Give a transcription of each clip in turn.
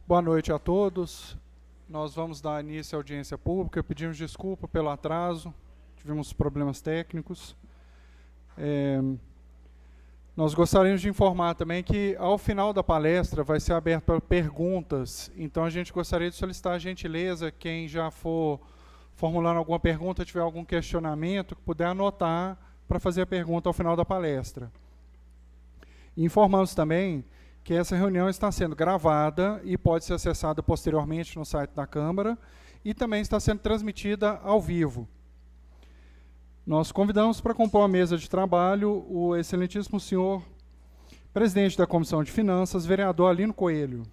Boa noite a todos. Nós vamos dar início à audiência pública. Pedimos desculpa pelo atraso, tivemos problemas técnicos. Nós gostaríamos de informar também que, ao final da palestra, vai ser aberto para perguntas. Então, a gente gostaria de solicitar a gentileza, quem já for formulando alguma pergunta, tiver algum questionamento, que puder anotar para fazer a pergunta ao final da palestra. E informamos também que essa reunião está sendo gravada e pode ser acessada posteriormente no site da Câmara e também está sendo transmitida ao vivo. Nós convidamos para compor a mesa de trabalho o excelentíssimo senhor presidente da Comissão de Finanças, vereador Alino Coelho.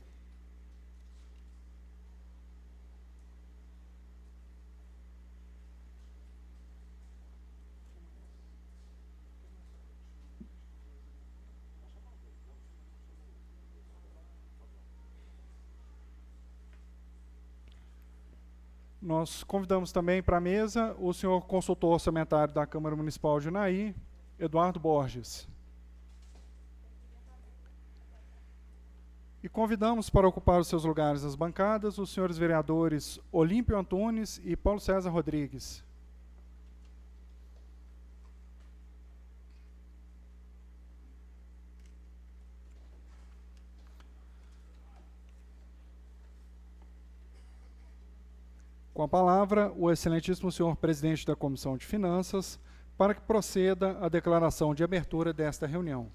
Nós convidamos também para a mesa o senhor consultor orçamentário da Câmara Municipal de Unai, Eduardo Borges. E convidamos para ocupar os seus lugares nas bancadas os senhores vereadores Olímpio Antunes e Paulo César Rodrigues. Com a palavra, o excelentíssimo senhor presidente da Comissão de Finanças, para que proceda a declaração de abertura desta reunião.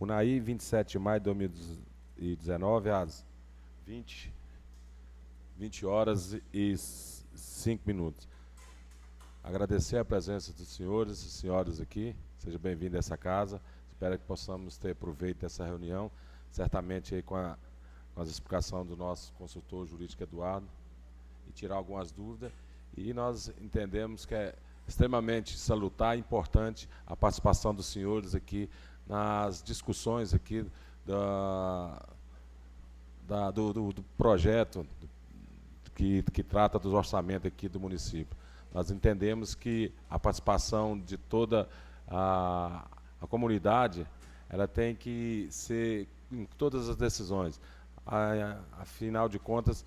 Unai, 27 de maio de 2019, às 20 horas e 5 minutos. Agradecer a presença dos senhores e senhoras aqui. Seja bem-vindo a essa casa. Espero que possamos ter proveito dessa reunião, certamente aí com as explicações do nosso consultor jurídico Eduardo, e tirar algumas dúvidas, e nós entendemos que é extremamente salutar e importante a participação dos senhores aqui nas discussões aqui do projeto que trata dos orçamentos aqui do município. Nós entendemos que a participação de toda a comunidade, ela tem que ser em todas as decisões. Afinal de contas,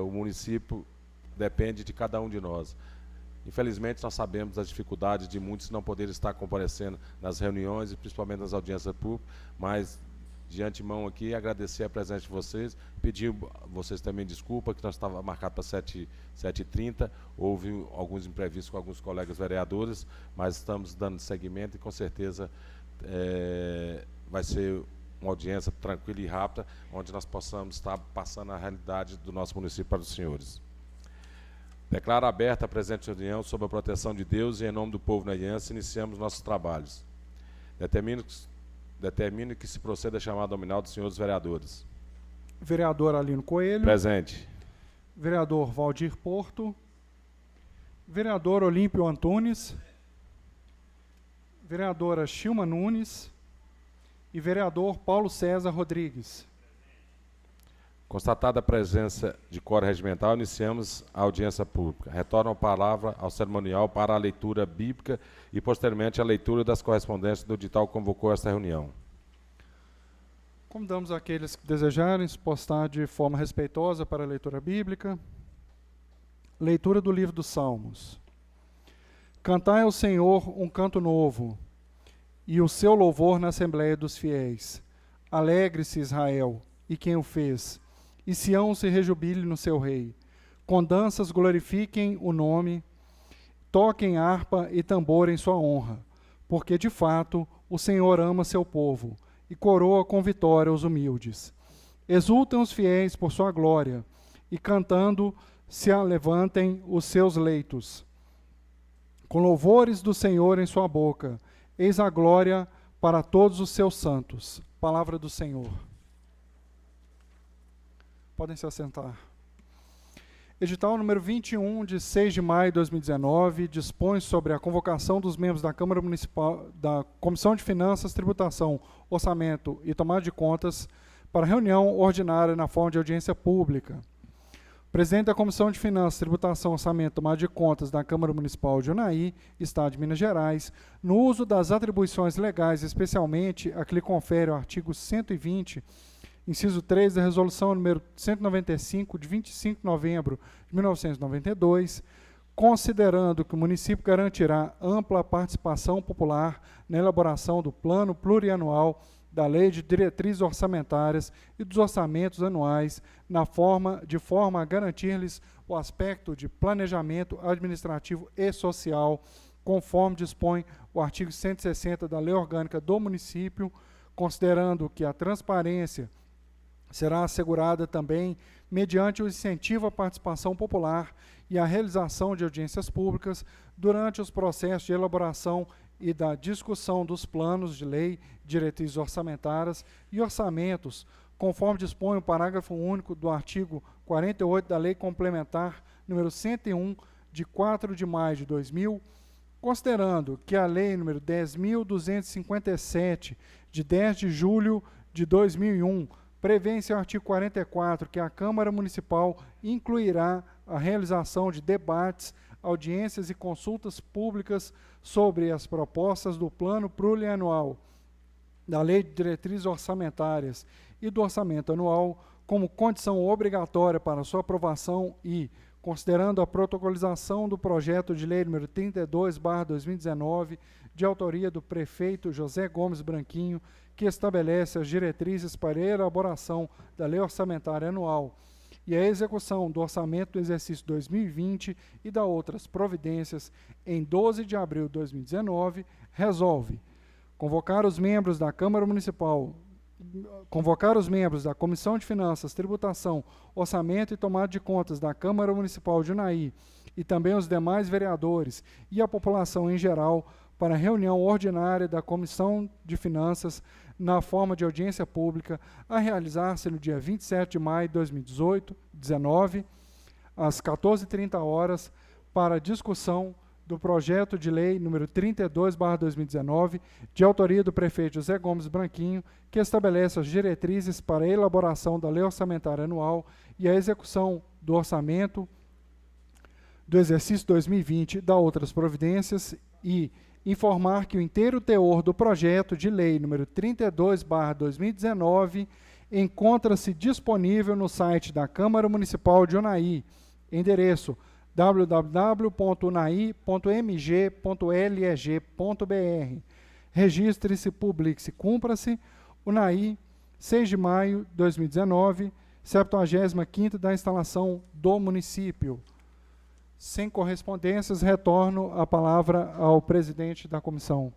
o município depende de cada um de nós. Infelizmente, nós sabemos das dificuldades de muitos não poderem estar comparecendo nas reuniões e principalmente nas audiências públicas, mas, de antemão aqui, agradecer a presença de vocês, pedir vocês também desculpa, que nós estávamos marcados para 7h30, houve alguns imprevistos com alguns colegas vereadores, mas estamos dando seguimento e, com certeza, vai ser uma audiência tranquila e rápida, onde nós possamos estar passando a realidade do nosso município para os senhores. Declaro aberta a presente reunião sob a proteção de Deus e em nome do povo naiense, iniciamos nossos trabalhos. Determino que se proceda a chamada nominal dos senhores vereadores. Vereador Alino Coelho. Presente. Vereador Valdir Porto. Vereador Olímpio Antunes. Vereadora Chilma Nunes. E vereador Paulo César Rodrigues. Constatada a presença de quórum regimental, iniciamos a audiência pública. Retorno a palavra ao cerimonial para a leitura bíblica e, posteriormente, a leitura das correspondências do edital que convocou esta reunião. Convidamos aqueles que desejarem se postar de forma respeitosa para a leitura bíblica. Leitura do livro dos Salmos. Cantai ao Senhor um canto novo, e o seu louvor na Assembleia dos Fiéis. Alegre-se Israel, e quem o fez, e Sião se rejubile no seu rei. Com danças glorifiquem o nome, toquem harpa e tambor em sua honra, porque de fato o Senhor ama seu povo, e coroa com vitória os humildes. Exultem os fiéis por sua glória, e cantando se alevantem os seus leitos. Com louvores do Senhor em sua boca, eis a glória para todos os seus santos. Palavra do Senhor. Podem se assentar. Edital número 21, de 6 de maio de 2019, dispõe sobre a convocação dos membros da Câmara Municipal, da Comissão de Finanças, Tributação, Orçamento e Tomada de Contas para reunião ordinária na forma de audiência pública. Presidente da Comissão de Finanças, Tributação, Orçamento e Tomada de Contas da Câmara Municipal de Unai, Estado de Minas Gerais, no uso das atribuições legais, especialmente a que lhe confere o artigo 120 Inciso 3 da Resolução número 195, de 25 de novembro de 1992, considerando que o município garantirá ampla participação popular na elaboração do plano plurianual da Lei de Diretrizes Orçamentárias e dos orçamentos anuais, de forma a garantir-lhes o aspecto de planejamento administrativo e social, conforme dispõe o artigo 160 da Lei Orgânica do Município, considerando que a transparência será assegurada também mediante o incentivo à participação popular e a realização de audiências públicas durante os processos de elaboração e da discussão dos planos de lei, diretrizes orçamentárias e orçamentos, conforme dispõe o parágrafo único do artigo 48 da Lei Complementar número 101, de 4 de maio de 2000, considerando que a Lei número 10.257, de 10 de julho de 2001, prevê em seu artigo 44 que a Câmara Municipal incluirá a realização de debates, audiências e consultas públicas sobre as propostas do Plano Plurianual, da Lei de Diretrizes Orçamentárias e do Orçamento Anual como condição obrigatória para sua aprovação e, considerando a protocolização do projeto de lei número 32/2019, de autoria do prefeito José Gomes Branquinho, que estabelece as diretrizes para a elaboração da Lei Orçamentária Anual e a execução do orçamento do exercício 2020 e da outras providências, em 12 de abril de 2019, resolve convocar os membros da Câmara Municipal, convocar os membros da Comissão de Finanças, Tributação, Orçamento e Tomada de Contas da Câmara Municipal de Unai e também os demais vereadores e a população em geral para a reunião ordinária da Comissão de Finanças na forma de audiência pública a realizar-se no dia 27 de maio de 2019, às 14h30, para discussão do projeto de lei número 32/2019, de autoria do prefeito José Gomes Branquinho, que estabelece as diretrizes para a elaboração da Lei Orçamentária Anual e a execução do orçamento do exercício 2020 e da outras providências e informar que o inteiro teor do projeto de lei número 32/2019 encontra-se disponível no site da Câmara Municipal de Unai, endereço www.unai.mg.leg.br. Registre-se, publique-se, cumpra-se. Unai, 6 de maio de 2019, 75ª da instalação do município. Sem correspondências, retorno a palavra ao presidente da comissão.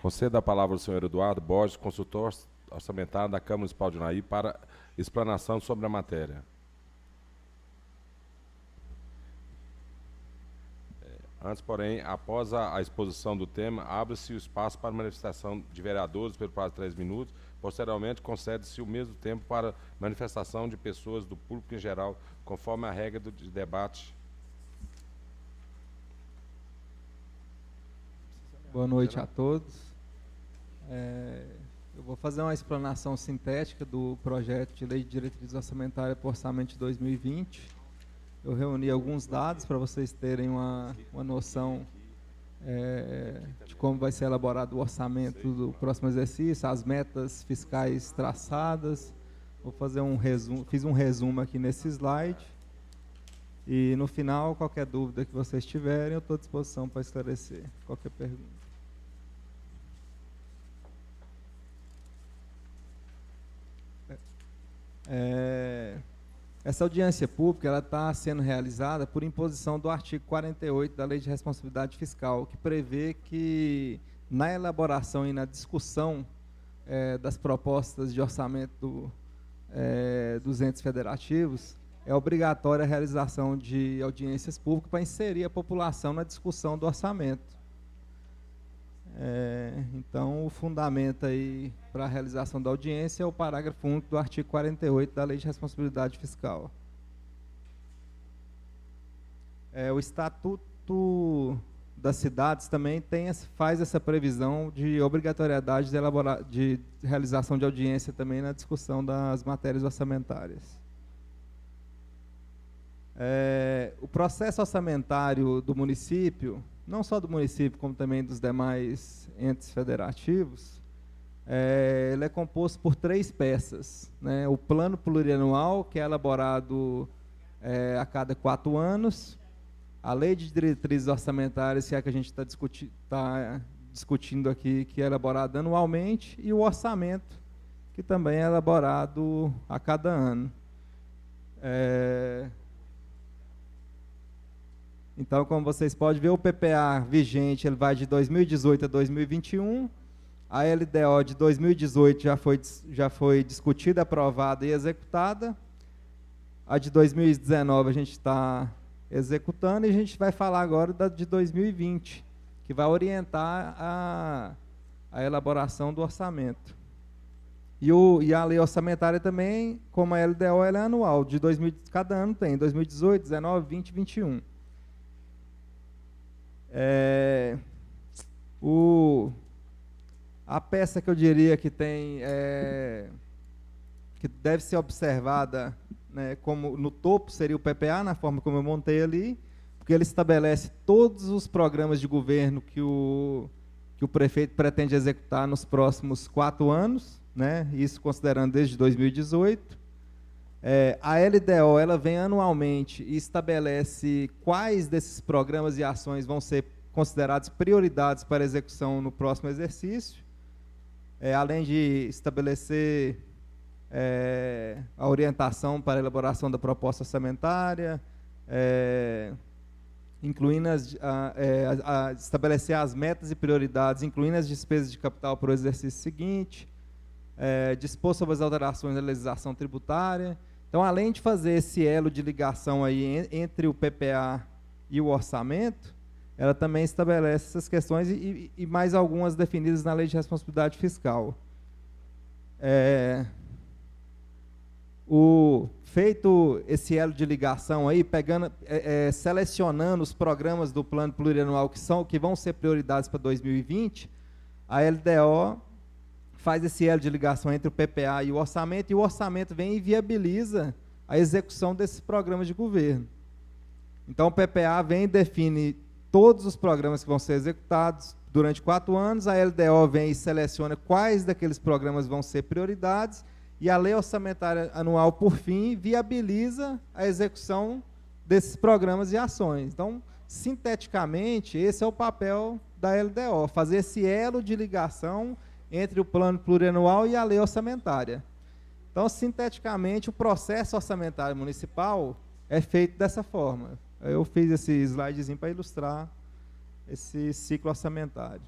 Concedo a palavra ao senhor Eduardo Borges, consultor orçamentário da Câmara Municipal de Unai, para explanação sobre a matéria. Antes, porém, após a exposição do tema, abre-se o espaço para manifestação de vereadores pelo prazo de 3 minutos. Posteriormente, concede-se o mesmo tempo para manifestação de pessoas do público em geral, conforme a regra de debate. Boa noite a todos. Eu vou fazer uma explanação sintética do projeto de lei de diretrizes orçamentárias para o orçamento de 2020. Eu reuni alguns dados para vocês terem uma noção de como vai ser elaborado o orçamento do próximo exercício, as metas fiscais traçadas. Vou fazer um resumo, fiz um resumo aqui nesse slide. E no final, qualquer dúvida que vocês tiverem, eu estou à disposição para esclarecer qualquer pergunta. Essa audiência pública está sendo realizada por imposição do artigo 48 da Lei de Responsabilidade Fiscal, que prevê que na elaboração e na discussão das propostas de orçamento dos entes federativos, é obrigatória a realização de audiências públicas para inserir a população na discussão do orçamento. Então, o fundamento aí para a realização da audiência é o parágrafo único do artigo 48 da Lei de Responsabilidade Fiscal. O Estatuto das Cidades também faz essa previsão de obrigatoriedade de realização de audiência também na discussão das matérias orçamentárias. O processo orçamentário do município, não só do município, como também dos demais entes federativos, ele é composto por 3 peças, né? O plano plurianual, que é elaborado a cada 4 anos, a lei de diretrizes orçamentárias, que é a que a gente está discutindo aqui, que é elaborada anualmente, e o orçamento, que também é elaborado a cada ano. Então, como vocês podem ver, o PPA vigente ele vai de 2018 a 2021, a LDO de 2018 já foi discutida, aprovada e executada, a de 2019 a gente está executando, e a gente vai falar agora da de 2020, que vai orientar a elaboração do orçamento. E a lei orçamentária também, como a LDO, ela é anual, cada ano tem, 2018, 19, 20 e 21. A peça que eu diria que tem, que deve ser observada, né, como no topo seria o PPA, na forma como eu montei ali, porque ele estabelece todos os programas de governo que o prefeito pretende executar nos próximos 4 anos, né, isso considerando desde 2018. A LDO ela vem anualmente e estabelece quais desses programas e ações vão ser considerados prioridades para execução no próximo exercício, além de estabelecer a orientação para a elaboração da proposta orçamentária, incluindo estabelecer as metas e prioridades, incluindo as despesas de capital para o exercício seguinte, dispor sobre as alterações da legislação tributária. Então, além de fazer esse elo de ligação aí entre o PPA e o orçamento, ela também estabelece essas questões e mais algumas definidas na Lei de Responsabilidade Fiscal. Feito esse elo de ligação aí, selecionando os programas do plano plurianual que vão ser prioridades para 2020, a LDO faz esse elo de ligação entre o PPA e o orçamento vem e viabiliza a execução desses programas de governo. Então, o PPA vem e define todos os programas que vão ser executados durante 4 anos, a LDO vem e seleciona quais daqueles programas vão ser prioridades, e a lei orçamentária anual, por fim, viabiliza a execução desses programas e ações. Então, sinteticamente, esse é o papel da LDO, fazer esse elo de ligação entre o plano plurianual e a lei orçamentária. Então, sinteticamente, o processo orçamentário municipal é feito dessa forma. Eu fiz esse slidezinho para ilustrar esse ciclo orçamentário.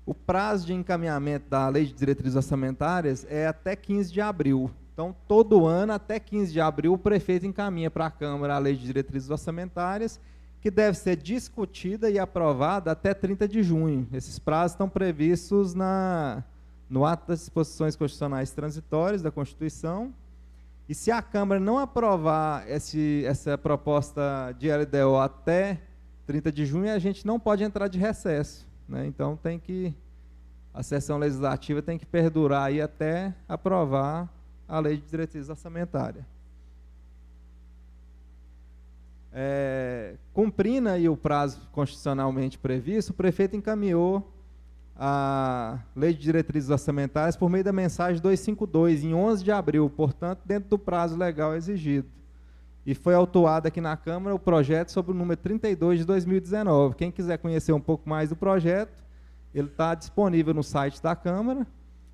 O prazo de encaminhamento da Lei de Diretrizes Orçamentárias é até 15 de abril. Então, todo ano, até 15 de abril, o prefeito encaminha para a Câmara a Lei de Diretrizes Orçamentárias, que deve ser discutida e aprovada até 30 de junho. Esses prazos estão previstos no ato das disposições constitucionais transitórias da Constituição. E se a Câmara não aprovar essa proposta de LDO até 30 de junho, a gente não pode entrar de recesso, né? Então, a sessão legislativa tem que perdurar aí até aprovar a Lei de Diretrizes Orçamentárias. Cumprindo aí o prazo constitucionalmente previsto, o prefeito encaminhou a Lei de Diretrizes Orçamentárias por meio da mensagem 252, em 11 de abril, portanto, dentro do prazo legal exigido. E foi autuado aqui na Câmara o projeto sobre o número 32 de 2019. Quem quiser conhecer um pouco mais do projeto, ele está disponível no site da Câmara,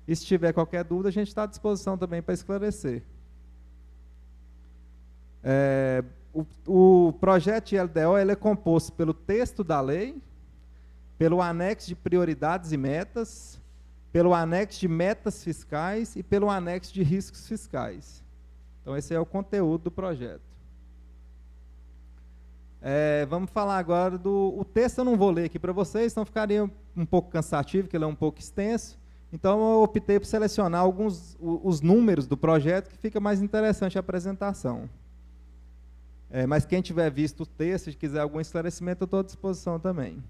e se tiver qualquer dúvida, a gente está à disposição também para esclarecer. O projeto de LDO ele é composto pelo texto da lei, pelo anexo de prioridades e metas, pelo anexo de metas fiscais e pelo anexo de riscos fiscais. Então, esse é o conteúdo do projeto. Vamos falar agora o texto. Eu não vou ler aqui para vocês, senão ficaria um pouco cansativo, porque ele é um pouco extenso. Então, eu optei por selecionar os números do projeto, que fica mais interessante a apresentação. Mas quem tiver visto o texto e quiser algum esclarecimento, eu estou à disposição também.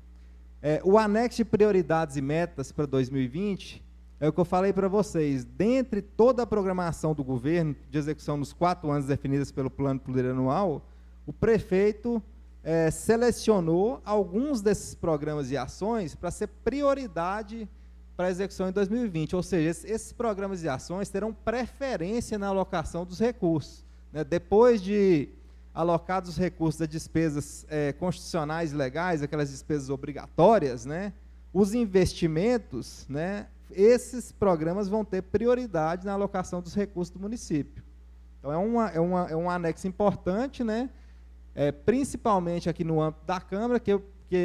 O anexo de prioridades e metas para 2020, é o que eu falei para vocês, dentre toda a programação do governo, de execução nos 4 anos definidas pelo plano plurianual, o prefeito selecionou alguns desses programas e ações para ser prioridade para a execução em 2020, ou seja, esses programas e ações terão preferência na alocação dos recursos, né? Depois de alocados os recursos das despesas constitucionais e legais, aquelas despesas obrigatórias, né? Os investimentos, né? Esses programas vão ter prioridade na alocação dos recursos do município. Então, é um anexo importante, né? Principalmente aqui no âmbito da Câmara, que,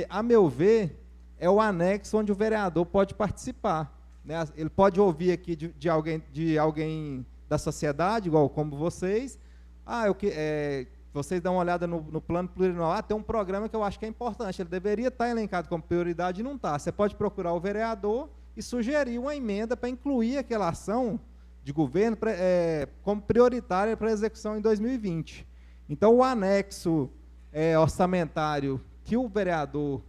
a meu ver, é o anexo onde o vereador pode participar, né? Ele pode ouvir aqui de alguém da sociedade, igual como vocês, vocês dão uma olhada no plano plurianual, tem um programa que eu acho que é importante, ele deveria estar elencado como prioridade e não está. Você pode procurar o vereador e sugerir uma emenda para incluir aquela ação de governo como prioritária para a execução em 2020. Então, o anexo orçamentário que o vereador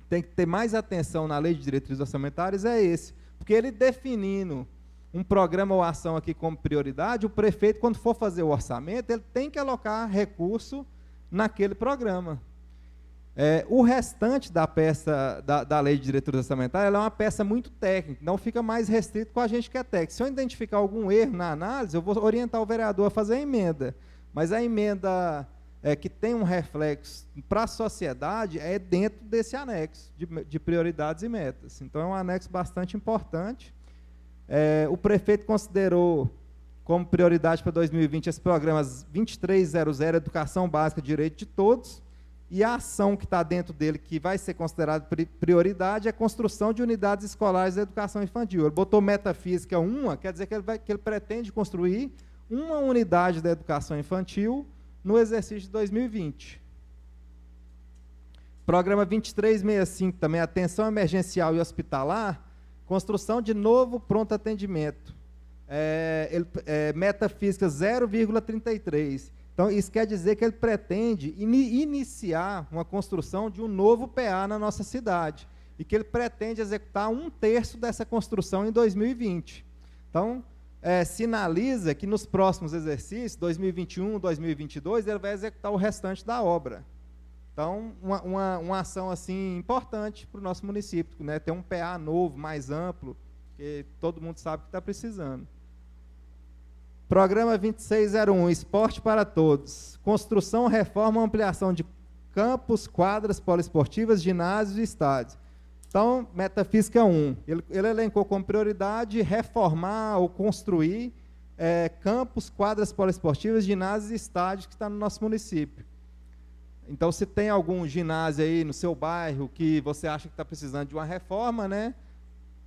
tem que ter mais atenção na lei de diretrizes orçamentárias é esse, porque ele definindo um programa ou ação aqui como prioridade, o prefeito, quando for fazer o orçamento, ele tem que alocar recurso naquele programa. O restante da peça da lei de diretrizes orçamentárias, ela é uma peça muito técnica, não fica mais restrito com a gente que é técnico. Se eu identificar algum erro na análise, eu vou orientar o vereador a fazer a emenda, mas a emenda que tem um reflexo para a sociedade é dentro desse anexo de prioridades e metas. Então, é um anexo bastante importante. O prefeito considerou como prioridade para 2020 esses programas 2300, Educação Básica, Direito de Todos, e a ação que está dentro dele, que vai ser considerada prioridade, é a construção de unidades escolares de educação infantil. Ele botou metafísica 1, quer dizer que ele pretende construir uma unidade da educação infantil no exercício de 2020. Programa 2365, também, atenção emergencial e hospitalar, construção de novo pronto atendimento. Metafísica 0,33. Então, isso quer dizer que ele pretende iniciar uma construção de um novo PA na nossa cidade, e que ele pretende executar 1/3 dessa construção em 2020. Então, sinaliza que nos próximos exercícios, 2021, 2022, ele vai executar o restante da obra. Então, uma ação assim importante para o nosso município, né? Ter um PA novo, mais amplo, que todo mundo sabe que está precisando. Programa 2601, Esporte para Todos. Construção, reforma, ampliação de campos, quadras poliesportivas, ginásios e estádios. Então, metafísica 1, ele elencou como prioridade reformar ou construir campos, quadras poliesportivas, ginásios e estádios que está no nosso município. Então, se tem algum ginásio aí no seu bairro que você acha que está precisando de uma reforma, né,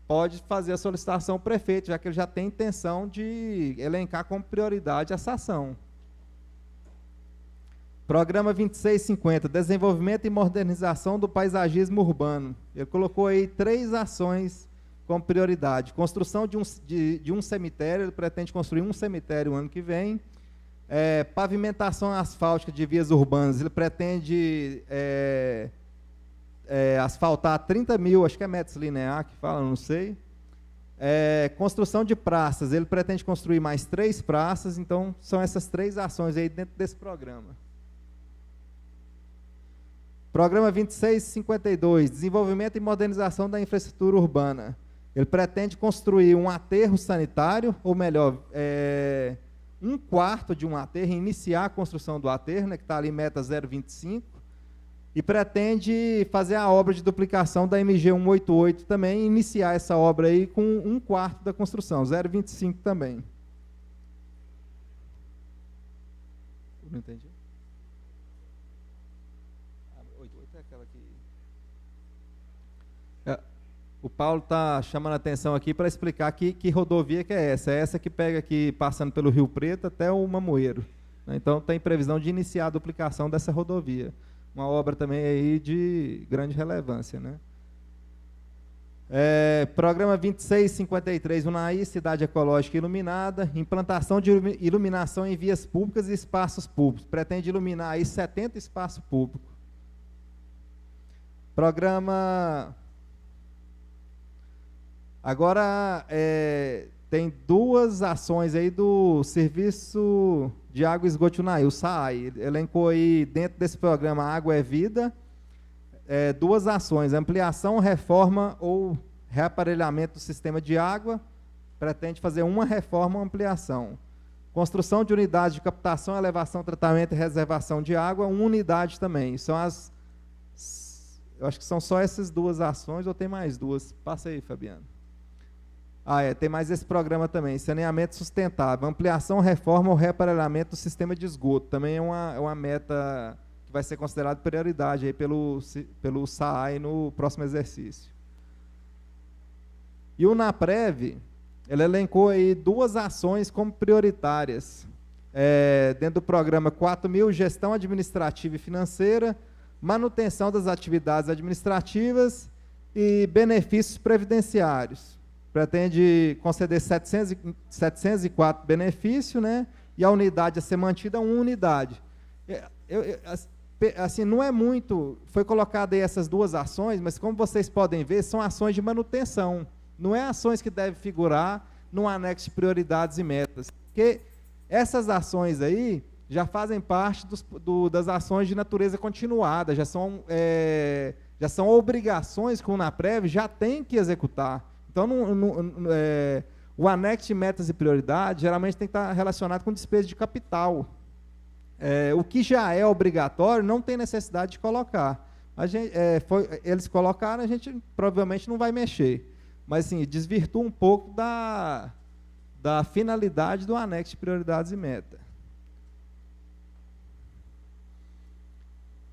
pode fazer a solicitação ao prefeito, já que ele já tem intenção de elencar como prioridade essa ação. Programa 2650, Desenvolvimento e Modernização do Paisagismo Urbano. Ele colocou aí 3 ações como prioridade. Construção de um cemitério, ele pretende construir um cemitério o ano que vem. Pavimentação asfáltica de vias urbanas, ele pretende asfaltar 30 mil, acho que é metros lineares que fala, não sei. Construção de praças, ele pretende construir mais 3 praças, então são essas 3 ações aí dentro desse programa. Programa 2652, Desenvolvimento e Modernização da Infraestrutura Urbana. Ele pretende construir um aterro sanitário, ou melhor, 1/4 de um aterro, iniciar a construção do aterro, né, que está ali meta 025, e pretende fazer a obra de duplicação da MG 188 também, e iniciar essa obra aí com 1/4 da construção, 025 também. Não entendi. 88 é aquela que... O Paulo está chamando a atenção aqui para explicar que rodovia que é essa. É essa que pega aqui, passando pelo Rio Preto até o Mamoeiro. Então, tem previsão de iniciar a duplicação dessa rodovia. Uma obra também aí de grande relevância, né? Programa 2653, Unaí, Cidade Ecológica Iluminada, implantação de iluminação em vias públicas e espaços públicos. Pretende iluminar aí 70 espaços públicos. Programa... Agora, tem duas ações aí do Serviço de Água e Esgoto Unai, o SAAI. Elencou aí, dentro desse programa Água é Vida, duas ações: ampliação, reforma ou reaparelhamento do sistema de água. Pretende fazer uma reforma ou ampliação. Construção de unidades de captação, elevação, tratamento e reservação de água, uma unidade também. São eu acho que são só essas duas ações, ou tem mais duas? Passa aí, Fabiano. Tem mais esse programa também, saneamento sustentável, ampliação, reforma ou reaparelhamento do sistema de esgoto. Também é uma meta que vai ser considerada prioridade aí pelo SAAI no próximo exercício. E o NAPREV, ele elencou aí duas ações como prioritárias, dentro do programa 4.000, gestão administrativa e financeira, manutenção das atividades administrativas e benefícios previdenciários. Pretende conceder 704 benefícios, né? E a unidade a ser mantida, uma unidade. Assim, não é muito, foi colocado aí essas duas ações, mas como vocês podem ver, são ações de manutenção. Não é ações que devem figurar no anexo de prioridades e metas. Porque essas ações aí já fazem parte das ações de natureza continuada, já são obrigações que o NAPREV já tem que executar. Então, o anexo de metas e prioridades geralmente tem que estar relacionado com despesa de capital. O que já é obrigatório não tem necessidade de colocar. Eles colocaram, a gente provavelmente não vai mexer. Mas, assim, desvirtua um pouco da finalidade do anexo de prioridades e meta.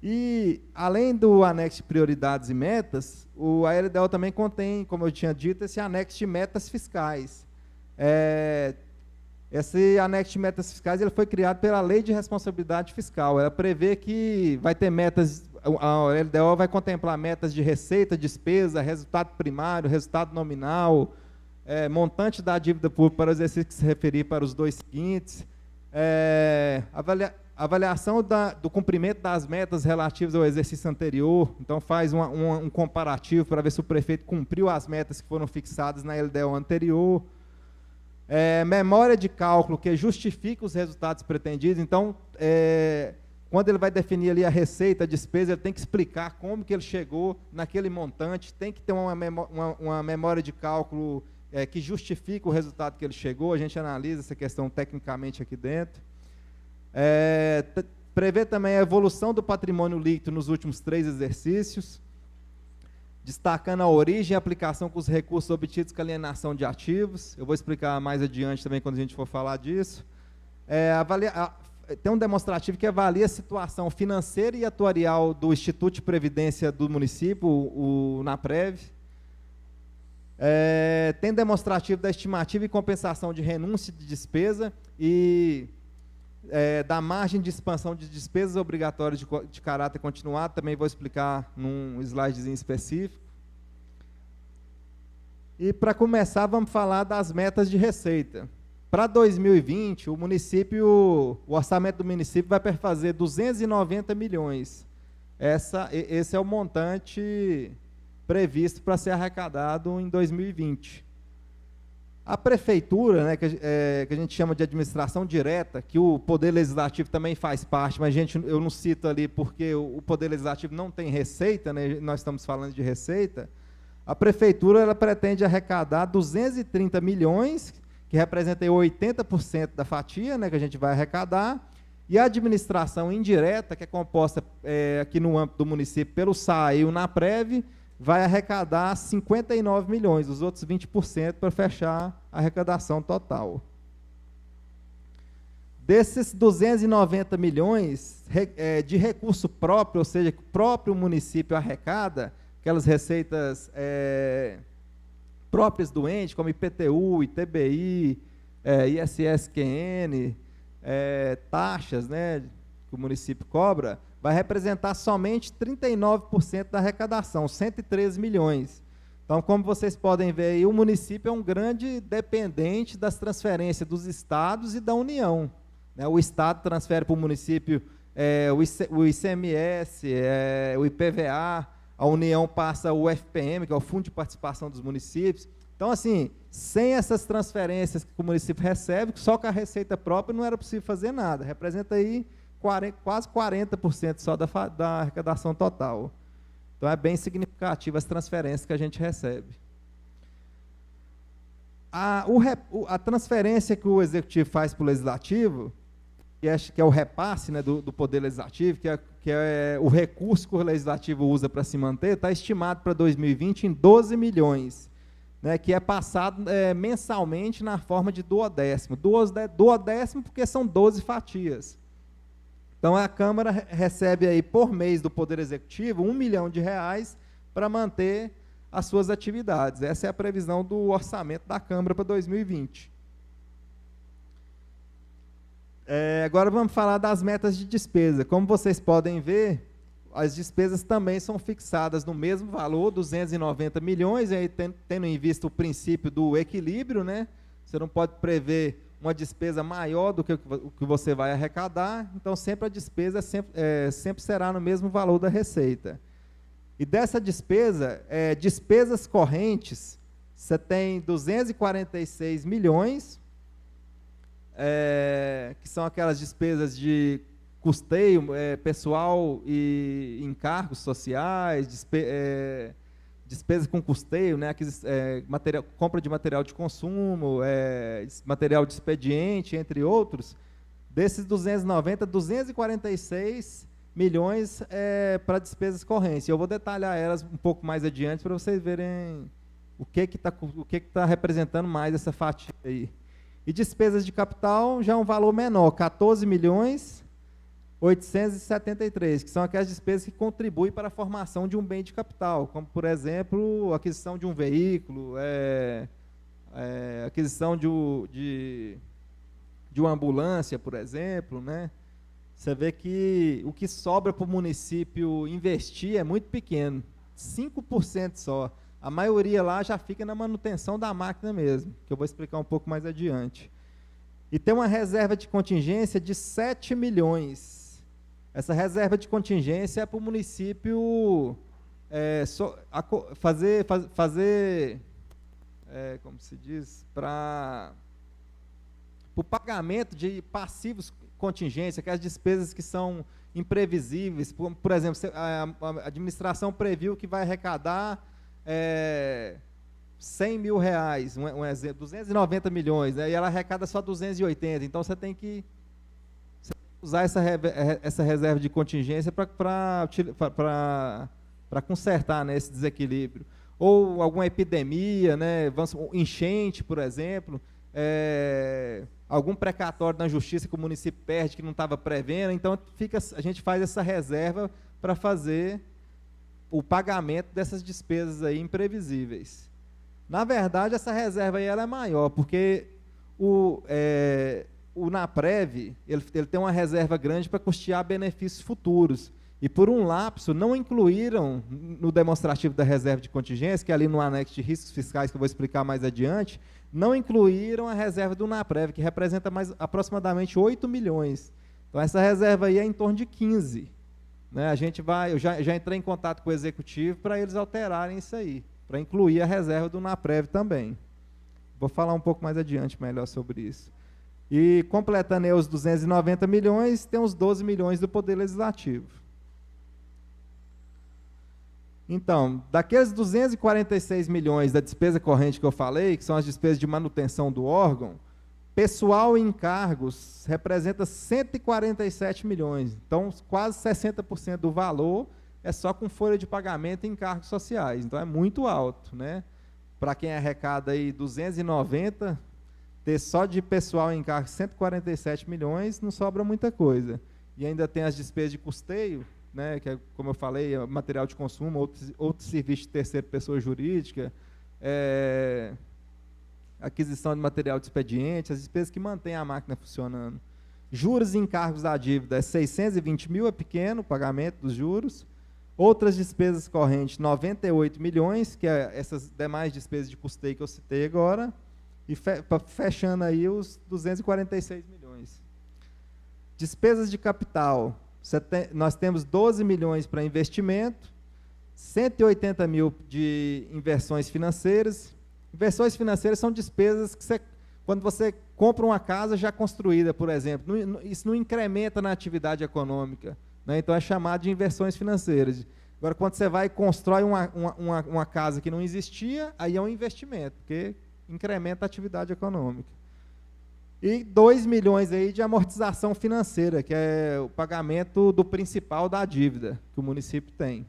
E, além do anexo de prioridades e metas, a LDO também contém, como eu tinha dito, esse anexo de metas fiscais. Esse anexo de metas fiscais ele foi criado pela Lei de Responsabilidade Fiscal. Ela prevê que vai ter metas, a LDO vai contemplar metas de receita, despesa, resultado primário, resultado nominal, montante da dívida pública para o exercício que se referir para os dois seguintes, avaliação do cumprimento das metas relativas ao exercício anterior. Então, faz um comparativo para ver se o prefeito cumpriu as metas que foram fixadas na LDO anterior. Memória de cálculo que justifica os resultados pretendidos. Então, quando ele vai definir ali a receita, a despesa, ele tem que explicar como que ele chegou naquele montante, tem que ter uma memória de cálculo que justifica o resultado que ele chegou. A gente analisa essa questão tecnicamente aqui dentro. Prevê também a evolução do patrimônio líquido nos últimos 3 exercícios, destacando a origem e aplicação com os recursos obtidos com a alienação de ativos. Eu vou explicar mais adiante também quando a gente for falar disso. Tem um demonstrativo que avalia a situação financeira e atuarial do Instituto de Previdência do município, o NAPREV. Tem demonstrativo da estimativa e compensação de renúncia de despesa e da margem de expansão de despesas obrigatórias de caráter continuado. Também vou explicar num slidezinho específico. E, para começar, vamos falar das metas de receita. Para 2020, o orçamento do município vai perfazer 290 milhões. Esse é o montante previsto para ser arrecadado em 2020. A prefeitura, né, que a gente chama de administração direta, que o Poder Legislativo também faz parte, mas eu não cito ali porque o Poder Legislativo não tem receita, né, nós estamos falando de receita. A prefeitura ela pretende arrecadar 230 milhões, que representa 80% da fatia, né, que a gente vai arrecadar, e a administração indireta, que é composta aqui no âmbito do município pelo SAAI e o NAPREV, vai arrecadar 59 milhões, os outros 20% para fechar a arrecadação total. Desses 290 milhões de recurso próprio, ou seja, que o próprio município arrecada, aquelas receitas próprias do ente, como IPTU, ITBI, ISSQN, taxas, né, que o município cobra, vai representar somente 39% da arrecadação, 113 milhões. Então, como vocês podem ver aí, o município é um grande dependente das transferências dos estados e da União. Né? O estado transfere para o município o ICMS, o IPVA, a União passa o FPM, que é o Fundo de Participação dos Municípios. Então, Então, assim, sem essas transferências que o município recebe, só com a receita própria não era possível fazer nada. Representa aí quase 40% só da arrecadação total. Então, é bem significativo as transferências que a gente recebe. A transferência que o Executivo faz para o Legislativo, que é o repasse, né, do Poder Legislativo, que é o recurso que o Legislativo usa para se manter, está estimado para 2020 em 12 milhões, né, que é passado mensalmente na forma de duodécimo. Duodécimo porque são 12 fatias. Então, a Câmara recebe aí por mês do Poder Executivo R$1 milhão para manter as suas atividades. Essa é a previsão do orçamento da Câmara para 2020. Agora vamos falar das metas de despesa. Como vocês podem ver, as despesas também são fixadas no mesmo valor, 290 milhões, e aí tendo em vista o princípio do equilíbrio, né? Você não pode prever uma despesa maior do que o que você vai arrecadar, então sempre a despesa sempre será no mesmo valor da receita. E dessa despesa, despesas correntes, você tem 246 milhões, que são aquelas despesas de custeio pessoal e encargos sociais, despesas com custeio, né, compra de material de consumo, material de expediente, entre outros. Desses 290, 246 milhões para despesas correntes. Eu vou detalhar elas um pouco mais adiante para vocês verem o que está representando mais essa fatia aí. E despesas de capital já é um valor menor, 14 milhões 873, que são aquelas despesas que contribuem para a formação de um bem de capital, como, por exemplo, aquisição de um veículo, aquisição de uma ambulância, por exemplo, né? Você vê que o que sobra para o município investir é muito pequeno, 5% só. A maioria lá já fica na manutenção da máquina mesmo, que eu vou explicar um pouco mais adiante. E tem uma reserva de contingência de 7 milhões. Essa reserva de contingência é para o município como se diz, para o pagamento de passivos contingência, aquelas despesas que são imprevisíveis. Por exemplo, a administração previu que vai arrecadar 100 mil reais, um exemplo, 290 milhões, né, e ela arrecada só 280, então você tem que usar essa reserva de contingência para consertar, né, esse desequilíbrio. Ou alguma epidemia, né, enchente, por exemplo, algum precatório na justiça que o município perde, que não estava prevendo, então a gente faz essa reserva para fazer o pagamento dessas despesas aí imprevisíveis. Na verdade, essa reserva aí ela é maior, porque o NAPREV ele tem uma reserva grande para custear benefícios futuros. E, por um lapso, não incluíram no demonstrativo da reserva de contingência, que é ali no anexo de riscos fiscais, que eu vou explicar mais adiante, não incluíram a reserva do NAPREV, que representa aproximadamente 8 milhões. Então, essa reserva aí é em torno de 15. Né, eu já entrei em contato com o Executivo para eles alterarem isso aí, para incluir a reserva do NAPREV também. Vou falar um pouco mais adiante melhor sobre isso. E, completando aí os 290 milhões, tem os 12 milhões do Poder Legislativo. Então, daqueles 246 milhões da despesa corrente que eu falei, que são as despesas de manutenção do órgão, pessoal e encargos representa 147 milhões. Então, quase 60% do valor é só com folha de pagamento e encargos sociais. Então, é muito alto, né? Para quem arrecada aí 290, ter só de pessoal e encargos 147 milhões, não sobra muita coisa. E ainda tem as despesas de custeio, né, que é, como eu falei, material de consumo, outros serviços de terceira pessoa jurídica, aquisição de material de expediente, as despesas que mantêm a máquina funcionando. Juros e encargos da dívida, 620 mil, é pequeno o pagamento dos juros. Outras despesas correntes, 98 milhões, que é essas demais despesas de custeio que eu citei agora, e fechando aí os 246 milhões. Despesas de capital, nós temos 12 milhões para investimento, 180 mil de inversões financeiras, Inversões financeiras são despesas que quando você compra uma casa já construída, por exemplo, isso não incrementa na atividade econômica, né? Então é chamado de inversões financeiras. Agora, quando você vai e constrói uma casa que não existia, aí é um investimento, porque incrementa a atividade econômica. E 2 milhões aí de amortização financeira, que é o pagamento do principal da dívida que o município tem.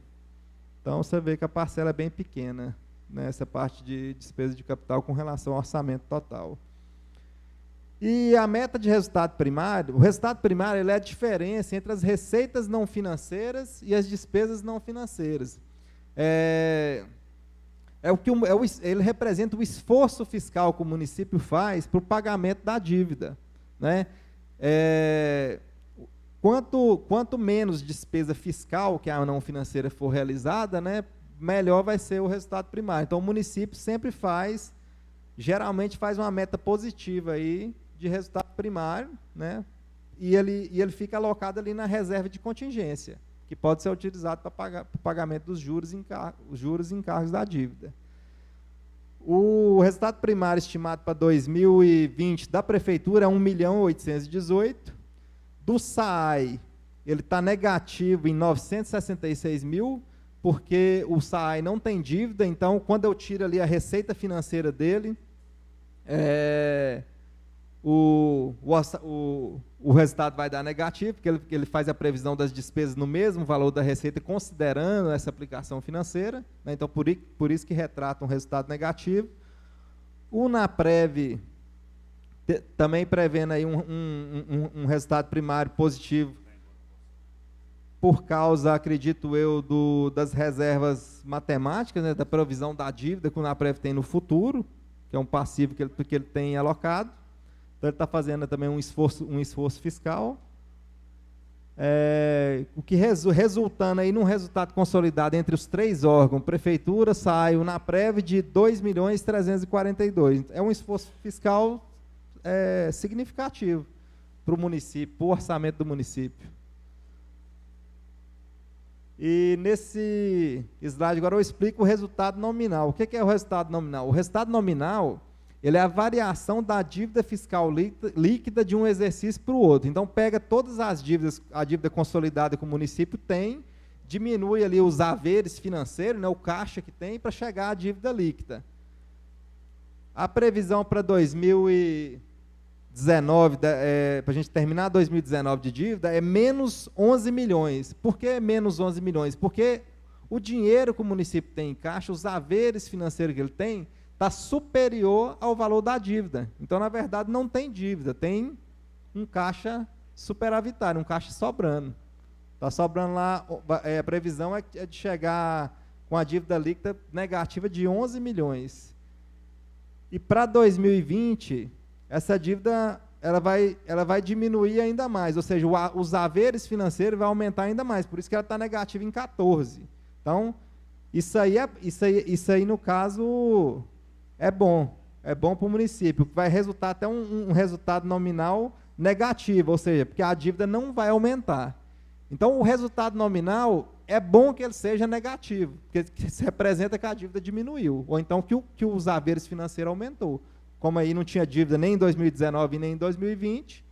Então, você vê que a parcela é bem pequena, né, essa parte de despesa de capital com relação ao orçamento total. E a meta de resultado primário, o resultado primário ele é a diferença entre as receitas não financeiras e as despesas não financeiras. Ele representa o esforço fiscal que o município faz para o pagamento da dívida, né? Quanto menos despesa fiscal que a não financeira for realizada, né, melhor vai ser o resultado primário. Então, o município sempre geralmente faz uma meta positiva aí de resultado primário, né, e ele fica alocado ali na reserva de contingência, que pode ser utilizado para o pagamento dos juros e encargos da dívida. O resultado primário estimado para 2020 da Prefeitura é 1.818.000. Do SAAI, ele está negativo em 966 mil, porque o SAAI não tem dívida, então, quando eu tiro ali a receita financeira dele, o resultado vai dar negativo, porque ele faz a previsão das despesas no mesmo valor da receita, considerando essa aplicação financeira, né? Então, por isso que retrata um resultado negativo. O NAPREV também prevendo aí um resultado primário positivo, por causa, acredito eu, das reservas matemáticas, né, da provisão da dívida que o NAPREV tem no futuro, que é um passivo que ele tem alocado. Então, ele está fazendo também um esforço fiscal, o que resultando aí num resultado consolidado entre os 3 órgãos, Prefeitura, SAAI, o NAPREV, de 2.342.000. É um esforço fiscal significativo para o município, para o orçamento do município. E nesse slide agora eu explico o resultado nominal. O que é o resultado nominal? O resultado nominal, ele é a variação da dívida fiscal líquida de um exercício para o outro. Então, pega todas as dívidas, a dívida consolidada que o município tem, diminui ali os haveres financeiros, né, o caixa que tem, para chegar à dívida líquida. A previsão para 2019, para a gente terminar 2019 de dívida, é menos 11 milhões. Por que menos 11 milhões? Porque o dinheiro que o município tem em caixa, os haveres financeiros que ele tem, está superior ao valor da dívida. Então, na verdade, não tem dívida, tem um caixa superavitário, um caixa sobrando. Está sobrando lá, a previsão é de chegar com a dívida líquida negativa de 11 milhões. E para 2020, essa dívida ela vai diminuir ainda mais, ou seja, os haveres financeiros vão aumentar ainda mais, por isso que ela está negativa em 14. Então, isso aí no caso é bom para o município, que vai resultar até um resultado nominal negativo, ou seja, porque a dívida não vai aumentar. Então, o resultado nominal é bom que ele seja negativo, porque isso representa que a dívida diminuiu, ou então que os haveres financeiros aumentou. Como aí não tinha dívida nem em 2019 nem em 2020,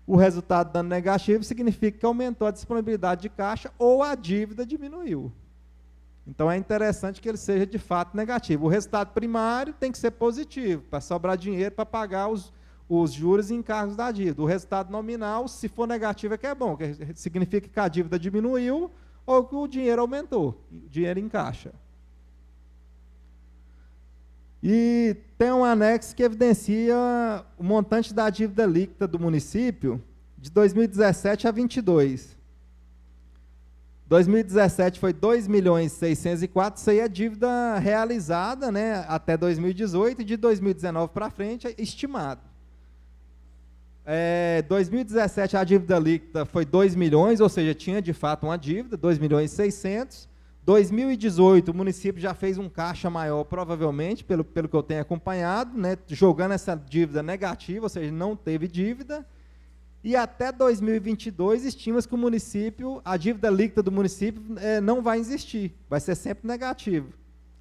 o resultado dando negativo significa que aumentou a disponibilidade de caixa ou a dívida diminuiu. Então, é interessante que ele seja de fato negativo. O resultado primário tem que ser positivo, para sobrar dinheiro para pagar os juros e encargos da dívida. O resultado nominal, se for negativo, é que é bom, que significa que a dívida diminuiu ou que o dinheiro aumentou, o dinheiro em caixa. E tem um anexo que evidencia o montante da dívida líquida do município de 2017 a 22. 2017 foi 2.604.000, isso aí é dívida realizada, né, até 2018, e de 2019 para frente é estimado. 2017 a dívida líquida foi 2 milhões, ou seja, tinha de fato uma dívida, 2.600.000. 2018 o município já fez um caixa maior, provavelmente, pelo que eu tenho acompanhado, né, jogando essa dívida negativa, ou seja, não teve dívida. E até 2022 estima-se que o município, a dívida líquida do município não vai existir, vai ser sempre negativo.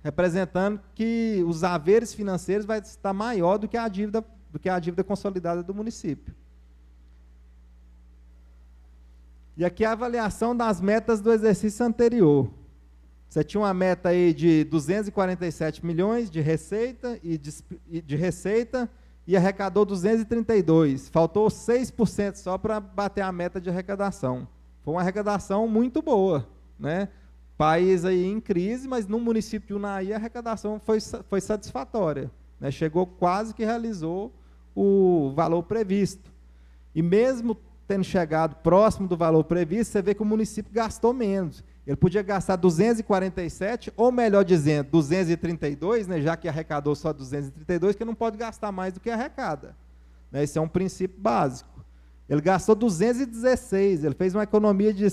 representando que os haveres financeiros vai estar maior do que a dívida consolidada do município. E aqui a avaliação das metas do exercício anterior. Você tinha uma meta aí de 247 milhões de receita e arrecadou 232. Faltou 6% só para bater a meta de arrecadação. Foi uma arrecadação muito boa, né? País aí em crise, mas no município de Unai a arrecadação foi satisfatória, né? Chegou, quase que realizou o valor previsto. E mesmo tendo chegado próximo do valor previsto, você vê que o município gastou menos. Ele podia gastar 247, ou melhor dizendo, 232, né, já que arrecadou só 232, que não pode gastar mais do que arrecada. Né, esse é um princípio básico. Ele gastou 216, ele fez uma economia de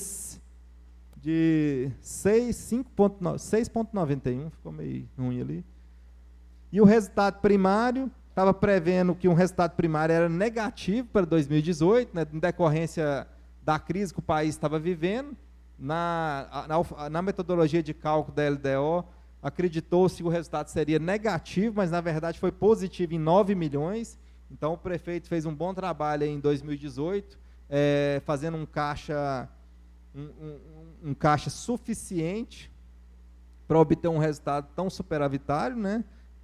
6,91, ficou meio ruim ali. E o resultado primário, estava prevendo que um resultado primário era negativo para 2018, né, em decorrência da crise que o país estava vivendo. Na metodologia de cálculo da LDO, acreditou-se que o resultado seria negativo, mas na verdade foi positivo em 9 milhões. Então o prefeito fez um bom trabalho aí em 2018, fazendo um caixa suficiente para obter um resultado tão superavitário, né?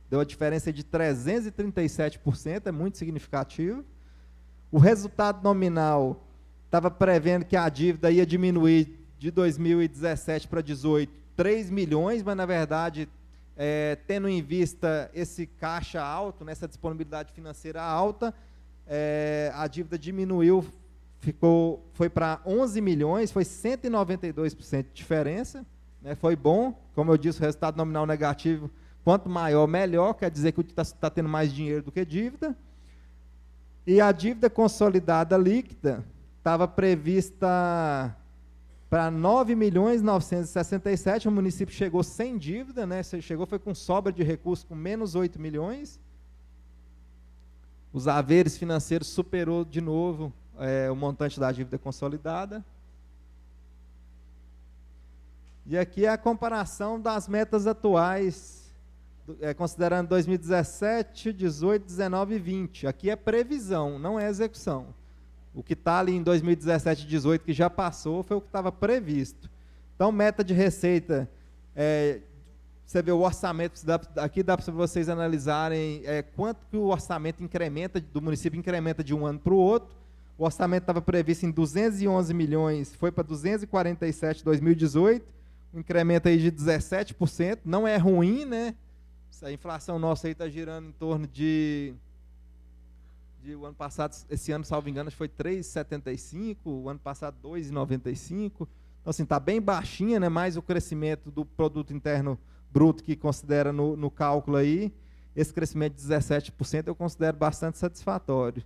Deu a diferença de 337%, é muito significativo. O resultado nominal estava prevendo que a dívida ia diminuir de 2017 para 2018, 3 milhões, mas na verdade, tendo em vista esse caixa alto, essa disponibilidade financeira alta, a dívida diminuiu, foi para 11 milhões, foi 192% de diferença, né, foi bom. Como eu disse, o resultado nominal negativo, quanto maior, melhor, quer dizer que está tendo mais dinheiro do que dívida. E a dívida consolidada líquida estava prevista para 9.967, o município chegou sem dívida, né? Foi com sobra de recursos, com menos 8 milhões. Os haveres financeiros superou de novo o montante da dívida consolidada. E aqui é a comparação das metas atuais, considerando 2017, 18, 19 e 20. Aqui é previsão, não é execução. O que está ali em 2017 e 2018, que já passou, foi o que estava previsto. Então, meta de receita, você vê o orçamento, aqui dá para vocês analisarem quanto que o orçamento incrementa, do município incrementa de um ano para o outro. O orçamento estava previsto em 211 milhões, foi para 247 em 2018, um incremento aí de 17%, não é ruim, né? A inflação nossa aí está girando em torno o ano passado, esse ano, salvo engano, foi 3,75, o ano passado 2,95. Então, assim, está bem baixinha, né? Mais o crescimento do produto interno bruto que considera no cálculo aí, esse crescimento de 17% eu considero bastante satisfatório.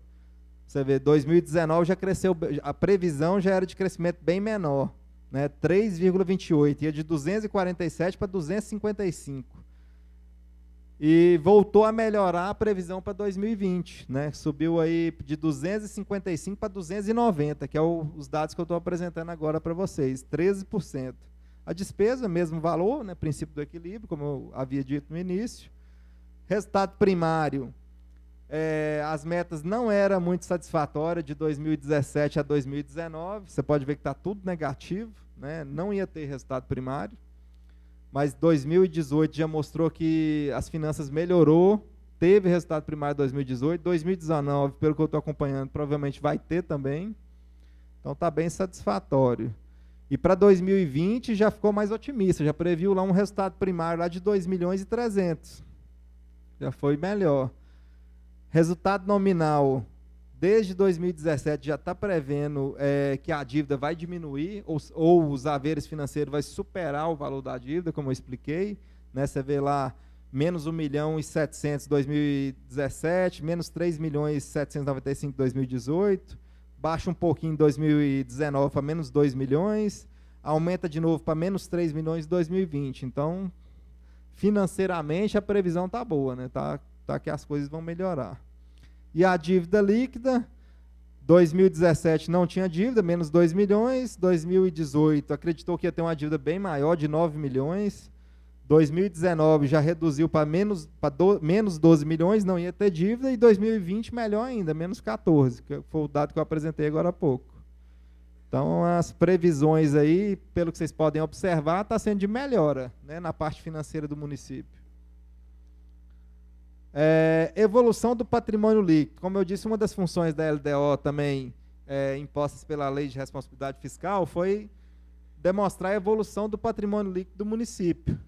Você vê, 2019 já cresceu, a previsão já era de crescimento bem menor, né? 3,28, ia de 247 para 255. E voltou a melhorar a previsão para 2020, né? Subiu aí de 255 para 290, que é os dados que eu estou apresentando agora para vocês, 13%. A despesa, mesmo valor, né? Princípio do equilíbrio, como eu havia dito no início. Resultado primário, as metas não eram muito satisfatórias de 2017 a 2019, você pode ver que está tudo negativo, né? Não ia ter resultado primário. Mas 2018 já mostrou que as finanças melhorou, teve resultado primário em 2018, 2019, pelo que eu estou acompanhando, provavelmente vai ter também, então está bem satisfatório. E para 2020 já ficou mais otimista, já previu lá um resultado primário lá de 2.300.000, já foi melhor. Resultado nominal, desde 2017 já está prevendo que a dívida vai diminuir, ou os haveres financeiros vai superar o valor da dívida, como eu expliquei, né? Você vê lá, menos 1.700.000 em 2017, menos 3.795.000 em 2018, baixa um pouquinho em 2019 para menos 2 milhões, aumenta de novo para menos 3 milhões em 2020. Então, financeiramente, a previsão está boa, né? Tá que as coisas vão melhorar. E a dívida líquida, 2017 não tinha dívida, menos 2 milhões, 2018 acreditou que ia ter uma dívida bem maior, de 9 milhões, 2019 já reduziu para menos 12 milhões, não ia ter dívida, e 2020 melhor ainda, menos 14, que foi o dado que eu apresentei agora há pouco. Então, as previsões aí, pelo que vocês podem observar, está sendo de melhora, né, na parte financeira do município. Evolução do patrimônio líquido. Como eu disse, uma das funções da LDO também impostas pela Lei de Responsabilidade Fiscal foi demonstrar a evolução do patrimônio líquido do município.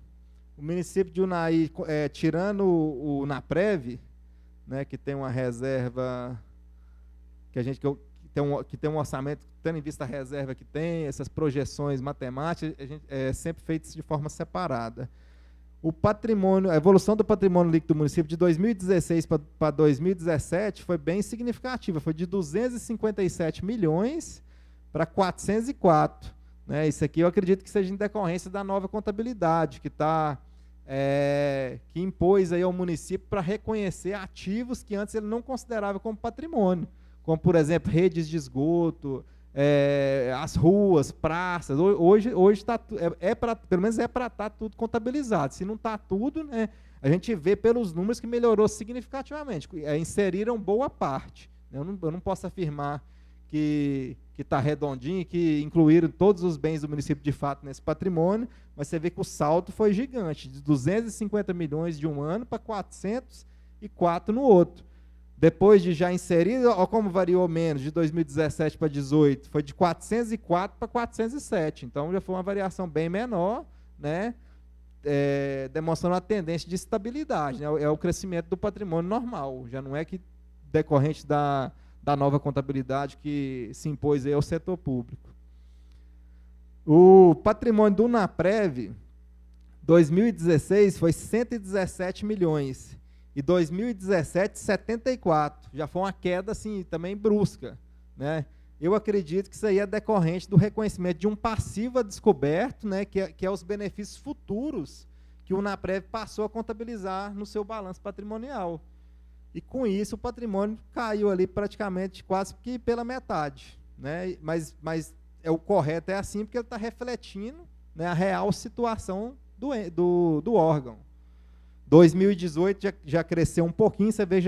O município de Unai, tirando o NAPREV, né, que tem uma reserva, que tem um orçamento, tendo em vista a reserva que tem, essas projeções matemáticas, a gente sempre feitas de forma separada. A evolução do patrimônio líquido do município de 2016 para 2017 foi bem significativa, foi de 257 milhões para 404. Né? Isso aqui eu acredito que seja em decorrência da nova contabilidade, que impôs aí ao município para reconhecer ativos que antes ele não considerava como patrimônio, como, por exemplo, redes de esgoto, as ruas, praças. Hoje tá, pelo menos para estar tudo contabilizado. Se não está tudo, né, a gente vê pelos números que melhorou significativamente. Inseriram boa parte. Eu não posso afirmar que está redondinho, que incluíram todos os bens do município de fato nesse patrimônio, mas você vê que o salto foi gigante, de 250 milhões de um ano para 404 no outro. Depois de já inserido, olha como variou menos, de 2017 para 2018, foi de 404 para 407, então já foi uma variação bem menor, né, demonstrando uma tendência de estabilidade, né, é o crescimento do patrimônio normal, já não é que decorrente da nova contabilidade que se impôs aí ao setor público. O patrimônio do NAPREV, 2016, foi 117 milhões, e 2017, 74. Já foi uma queda assim, também brusca. Né? Eu acredito que isso aí é decorrente do reconhecimento de um passivo a descoberto, né, que é os benefícios futuros que o NAPREV passou a contabilizar no seu balanço patrimonial. E com isso o patrimônio caiu ali praticamente quase que pela metade. Né? Mas o correto é assim, porque ele está refletindo, né, a real situação do órgão. 2018 já cresceu um pouquinho, você vê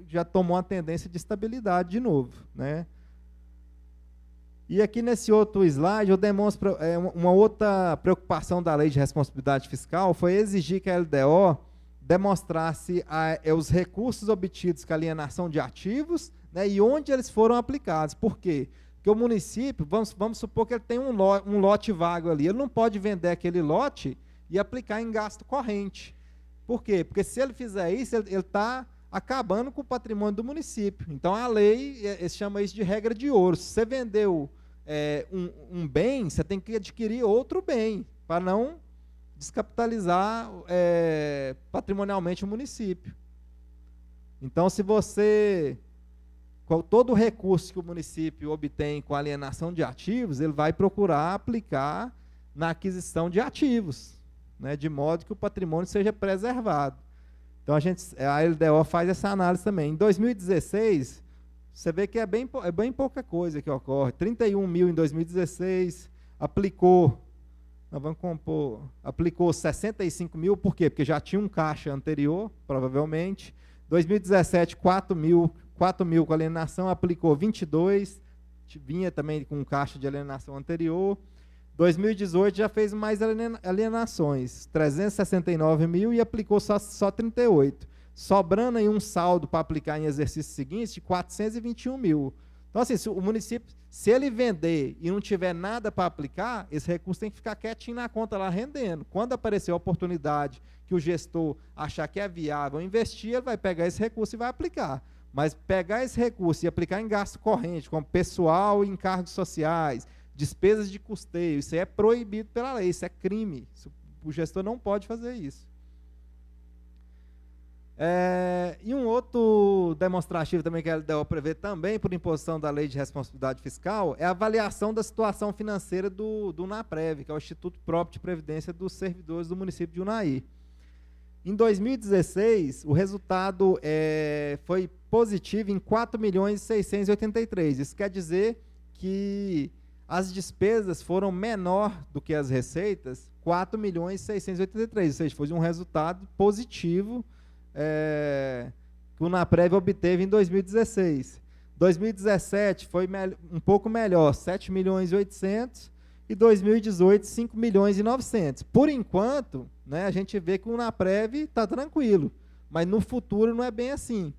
já tomou uma tendência de estabilidade de novo. Né? E aqui nesse outro slide eu demonstro uma outra preocupação da Lei de Responsabilidade Fiscal, foi exigir que a LDO demonstrasse os recursos obtidos com a alienação de ativos, né, e onde eles foram aplicados. Por quê? Porque o município, vamos supor que ele tem um lote vago ali, ele não pode vender aquele lote e aplicar em gasto corrente. Por quê? Porque se ele fizer isso, ele está acabando com o patrimônio do município. Então, a lei chama isso de regra de ouro. Se você vendeu um bem, você tem que adquirir outro bem, para não descapitalizar patrimonialmente o município. Então, se você... todo o recurso que o município obtém com alienação de ativos, ele vai procurar aplicar na aquisição de ativos, né, de modo que o patrimônio seja preservado. Então, a LDO faz essa análise também. Em 2016, você vê que é bem pouca coisa que ocorre. 31 mil em 2016, aplicou 65 mil, por quê? Porque já tinha um caixa anterior, provavelmente. 2017, 4 mil com alienação, aplicou 22, vinha também com um caixa de alienação anterior. 2018 já fez mais alienações, 369 mil e aplicou só 38. Sobrando aí um saldo para aplicar em exercícios seguintes de 421 mil. Então, assim, se o município, se ele vender e não tiver nada para aplicar, esse recurso tem que ficar quietinho na conta lá rendendo. Quando aparecer a oportunidade que o gestor achar que é viável investir, ele vai pegar esse recurso e vai aplicar. Mas pegar esse recurso e aplicar em gasto corrente, como pessoal e encargos sociais, despesas de custeio, isso aí é proibido pela lei, isso é crime. O gestor não pode fazer isso. E um outro demonstrativo também que a LDO prevê também por imposição da Lei de Responsabilidade Fiscal é a avaliação da situação financeira do NAPREV, que é o Instituto Próprio de Previdência dos Servidores do município de Unai. Em 2016, o resultado foi positivo em 4.683.000. Isso quer dizer que as despesas foram menor do que as receitas, 4.683.000, ou seja, foi um resultado positivo que o Unaprev obteve em 2016. 2017 foi um pouco melhor, 7.800.000, e 2018, 5.900.000. Por enquanto, né, a gente vê que o Unaprev está tranquilo, mas no futuro não é bem assim.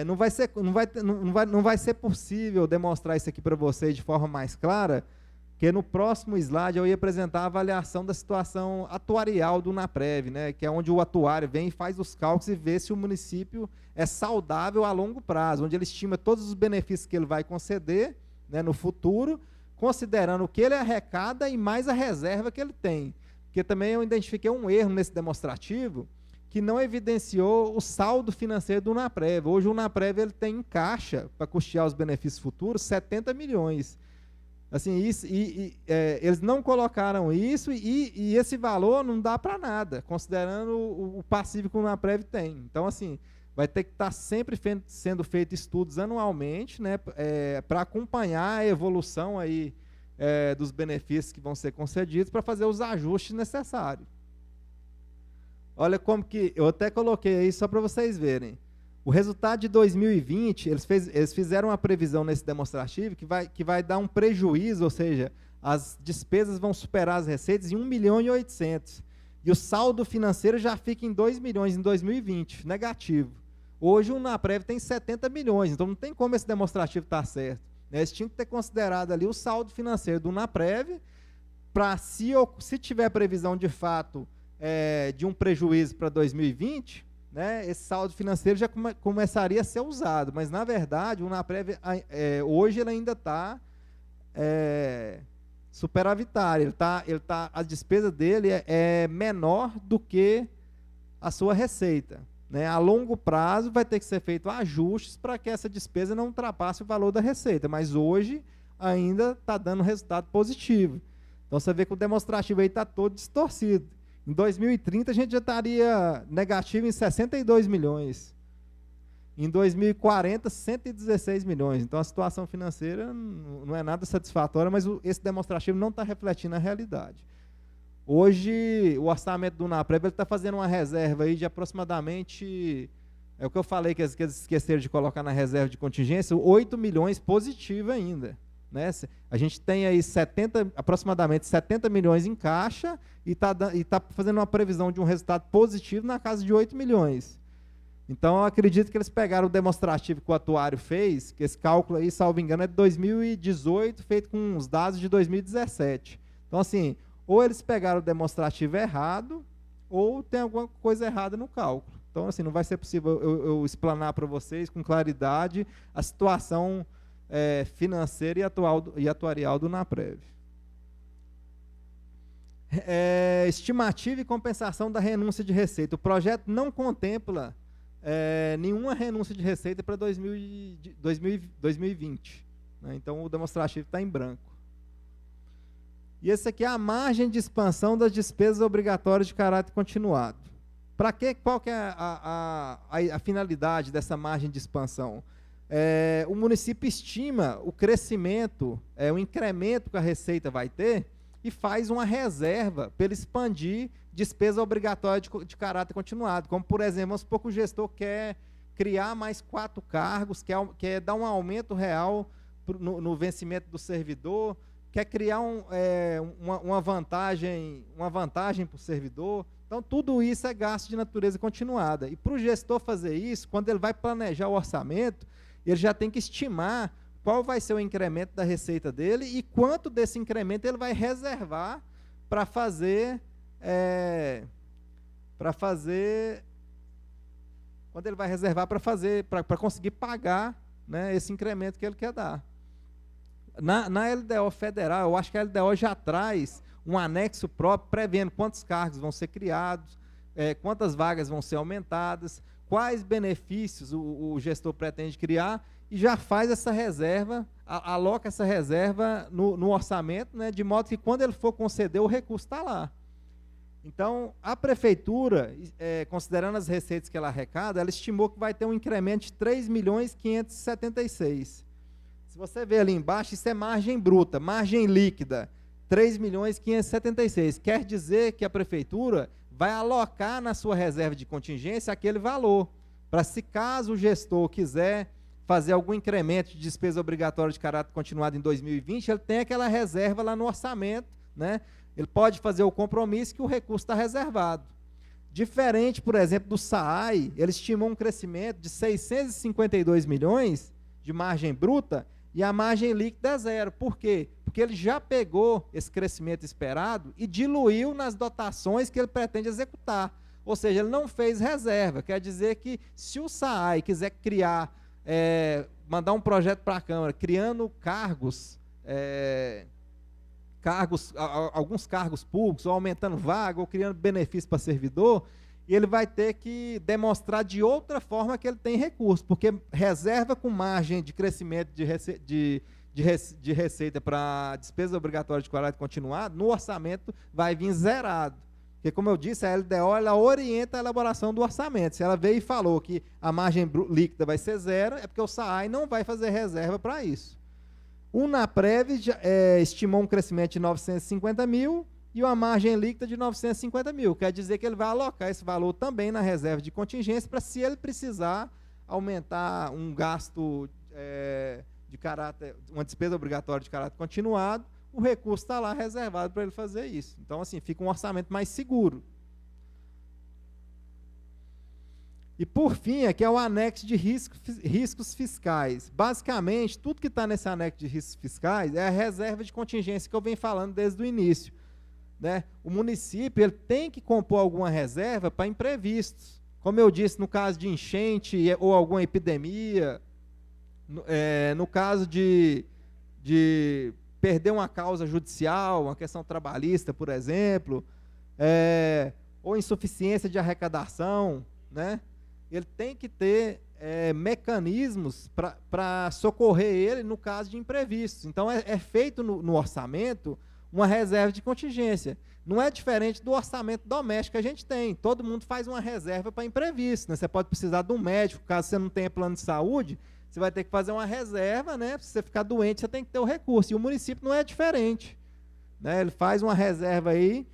Não vai ser possível demonstrar isso aqui para vocês de forma mais clara, porque no próximo slide eu ia apresentar a avaliação da situação atuarial do Unaprev, né, que é onde o atuário vem e faz os cálculos e vê se o município é saudável a longo prazo, onde ele estima todos os benefícios que ele vai conceder, né, no futuro, considerando o que ele arrecada e mais a reserva que ele tem. Porque também eu identifiquei um erro nesse demonstrativo, que não evidenciou o saldo financeiro do Unaprev. Hoje o Unaprev ele tem em caixa, para custear os benefícios futuros, 70 milhões. Assim, eles não colocaram isso e esse valor não dá para nada, considerando o passivo que o Unaprev tem. Então, assim, vai ter que estar sempre sendo feito estudos anualmente, né, para acompanhar a evolução aí, dos benefícios que vão ser concedidos, para fazer os ajustes necessários. Olha como que, eu até coloquei aí só para vocês verem. O resultado de 2020, eles fizeram uma previsão nesse demonstrativo que vai dar um prejuízo, ou seja, as despesas vão superar as receitas em 1.800.000. E o saldo financeiro já fica em 2 milhões em 2020, negativo. Hoje o Unaprev tem 70 milhões, então não tem como esse demonstrativo estar certo. Eles tinham que ter considerado ali o saldo financeiro do Unaprev, para se tiver previsão de fato de um prejuízo para 2020, né, esse saldo financeiro já começaria a ser usado, mas na verdade o Unaprev hoje ele ainda está superavitário, a despesa dele é menor do que a sua receita, né? A longo prazo vai ter que ser feito ajustes para que essa despesa não ultrapasse o valor da receita, mas hoje ainda está dando resultado positivo. Então você vê que o demonstrativo aí está todo distorcido. Em 2030 a gente já estaria negativo em 62 milhões. Em 2040, 116 milhões. Então a situação financeira não é nada satisfatória, mas esse demonstrativo não está refletindo a realidade. Hoje, o orçamento do Unaprev está fazendo uma reserva aí de aproximadamente, é o que eu falei que eles esqueceram de colocar na reserva de contingência, 8 milhões positivo ainda. Né? A gente tem aí aproximadamente 70 milhões em caixa e está fazendo uma previsão de um resultado positivo na casa de 8 milhões. Então, eu acredito que eles pegaram o demonstrativo que o atuário fez, que esse cálculo aí, salvo engano, é de 2018, feito com os dados de 2017. Então, assim, ou eles pegaram o demonstrativo errado, ou tem alguma coisa errada no cálculo. Então, assim, não vai ser possível eu explanar para vocês com claridade a situação financeira e atuarial do Unaprev. Estimativa e compensação da renúncia de receita. O projeto não contempla nenhuma renúncia de receita para 2020. Né? Então, o demonstrativo está em branco. E esse aqui é a margem de expansão das despesas obrigatórias de caráter continuado. Qual que é a finalidade dessa margem de expansão? O município estima o crescimento, o incremento que a receita vai ter e faz uma reserva para ele expandir despesa obrigatória de caráter continuado. Como, por exemplo, vamos supor que o gestor quer criar mais 4 cargos, quer dar um aumento real no vencimento do servidor, quer criar uma vantagem para o servidor. Então, tudo isso é gasto de natureza continuada. E para o gestor fazer isso, quando ele vai planejar o orçamento, ele já tem que estimar qual vai ser o incremento da receita dele e quanto desse incremento ele vai reservar para fazer... quando ele vai reservar para conseguir pagar, né, esse incremento que ele quer dar. Na LDO federal, eu acho que a LDO já traz um anexo próprio prevendo quantos cargos vão ser criados, quantas vagas vão ser aumentadas, quais benefícios o gestor pretende criar, e já faz essa reserva, aloca essa reserva no orçamento, né, de modo que quando ele for conceder, o recurso está lá. Então, a prefeitura, considerando as receitas que ela arrecada, ela estimou que vai ter um incremento de 3.576.000. Se você ver ali embaixo, isso é margem bruta, margem líquida, 3.576.000. Quer dizer que a prefeitura vai alocar na sua reserva de contingência aquele valor, para se caso o gestor quiser fazer algum incremento de despesa obrigatória de caráter continuado em 2020, ele tem aquela reserva lá no orçamento, né? Ele pode fazer o compromisso que o recurso está reservado. Diferente, por exemplo, do SAAI, ele estimou um crescimento de 652 milhões de margem bruta e a margem líquida é zero. Por quê? Porque ele já pegou esse crescimento esperado e diluiu nas dotações que ele pretende executar. Ou seja, ele não fez reserva. Quer dizer que se o SAAI quiser criar, mandar um projeto para a Câmara, criando cargos, alguns cargos públicos, ou aumentando vaga, ou criando benefício para servidor, e ele vai ter que demonstrar de outra forma que ele tem recurso, porque reserva com margem de crescimento de receita para despesa obrigatória de caráter continuado, no orçamento vai vir zerado. Porque, como eu disse, a LDO ela orienta a elaboração do orçamento. Se ela veio e falou que a margem líquida vai ser zero, é porque o SAAI não vai fazer reserva para isso. O Naprev estimou um crescimento de 950 mil e uma margem líquida de 950 mil. Quer dizer que ele vai alocar esse valor também na reserva de contingência para, se ele precisar aumentar um gasto de caráter, uma despesa obrigatória de caráter continuado, o recurso está lá reservado para ele fazer isso. Então, assim, fica um orçamento mais seguro. E, por fim, aqui é o anexo de riscos fiscais. Basicamente, tudo que está nesse anexo de riscos fiscais é a reserva de contingência que eu venho falando desde o início, né? O município ele tem que compor alguma reserva para imprevistos. Como eu disse, no caso de enchente ou alguma epidemia, no caso de perder uma causa judicial, uma questão trabalhista, por exemplo, ou insuficiência de arrecadação, né? Ele tem que ter mecanismos para socorrer ele no caso de imprevistos. Então, é feito no orçamento uma reserva de contingência. Não é diferente do orçamento doméstico que a gente tem. Todo mundo faz uma reserva para imprevisto, né? Você pode precisar de um médico, caso você não tenha plano de saúde, você vai ter que fazer uma reserva, né? Se você ficar doente, você tem que ter o recurso. E o município não é diferente, né? Ele faz uma reserva aí,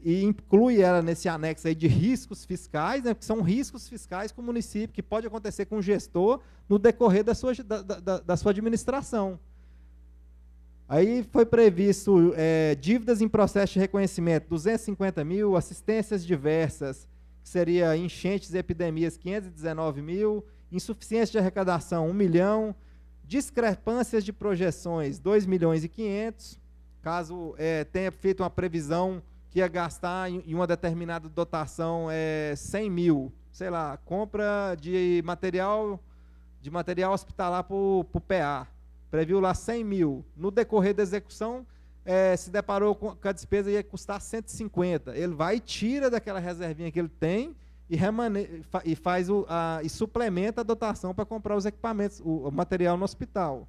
e inclui ela nesse anexo aí de riscos fiscais, né, que são riscos fiscais com o município, que pode acontecer com o gestor no decorrer da sua administração. Aí foi previsto dívidas em processo de reconhecimento, 250 mil, assistências diversas, que seria enchentes e epidemias, 519 mil, insuficiência de arrecadação, 1 milhão, discrepâncias de projeções, 2 milhões e 500, caso tenha feito uma previsão que ia gastar em uma determinada dotação 100 mil, sei lá, compra de material hospitalar para o PA, previu lá 100 mil, no decorrer da execução se deparou com a despesa ia custar 150, ele vai e tira daquela reservinha que ele tem e suplementa a dotação para comprar os equipamentos, o material no hospital.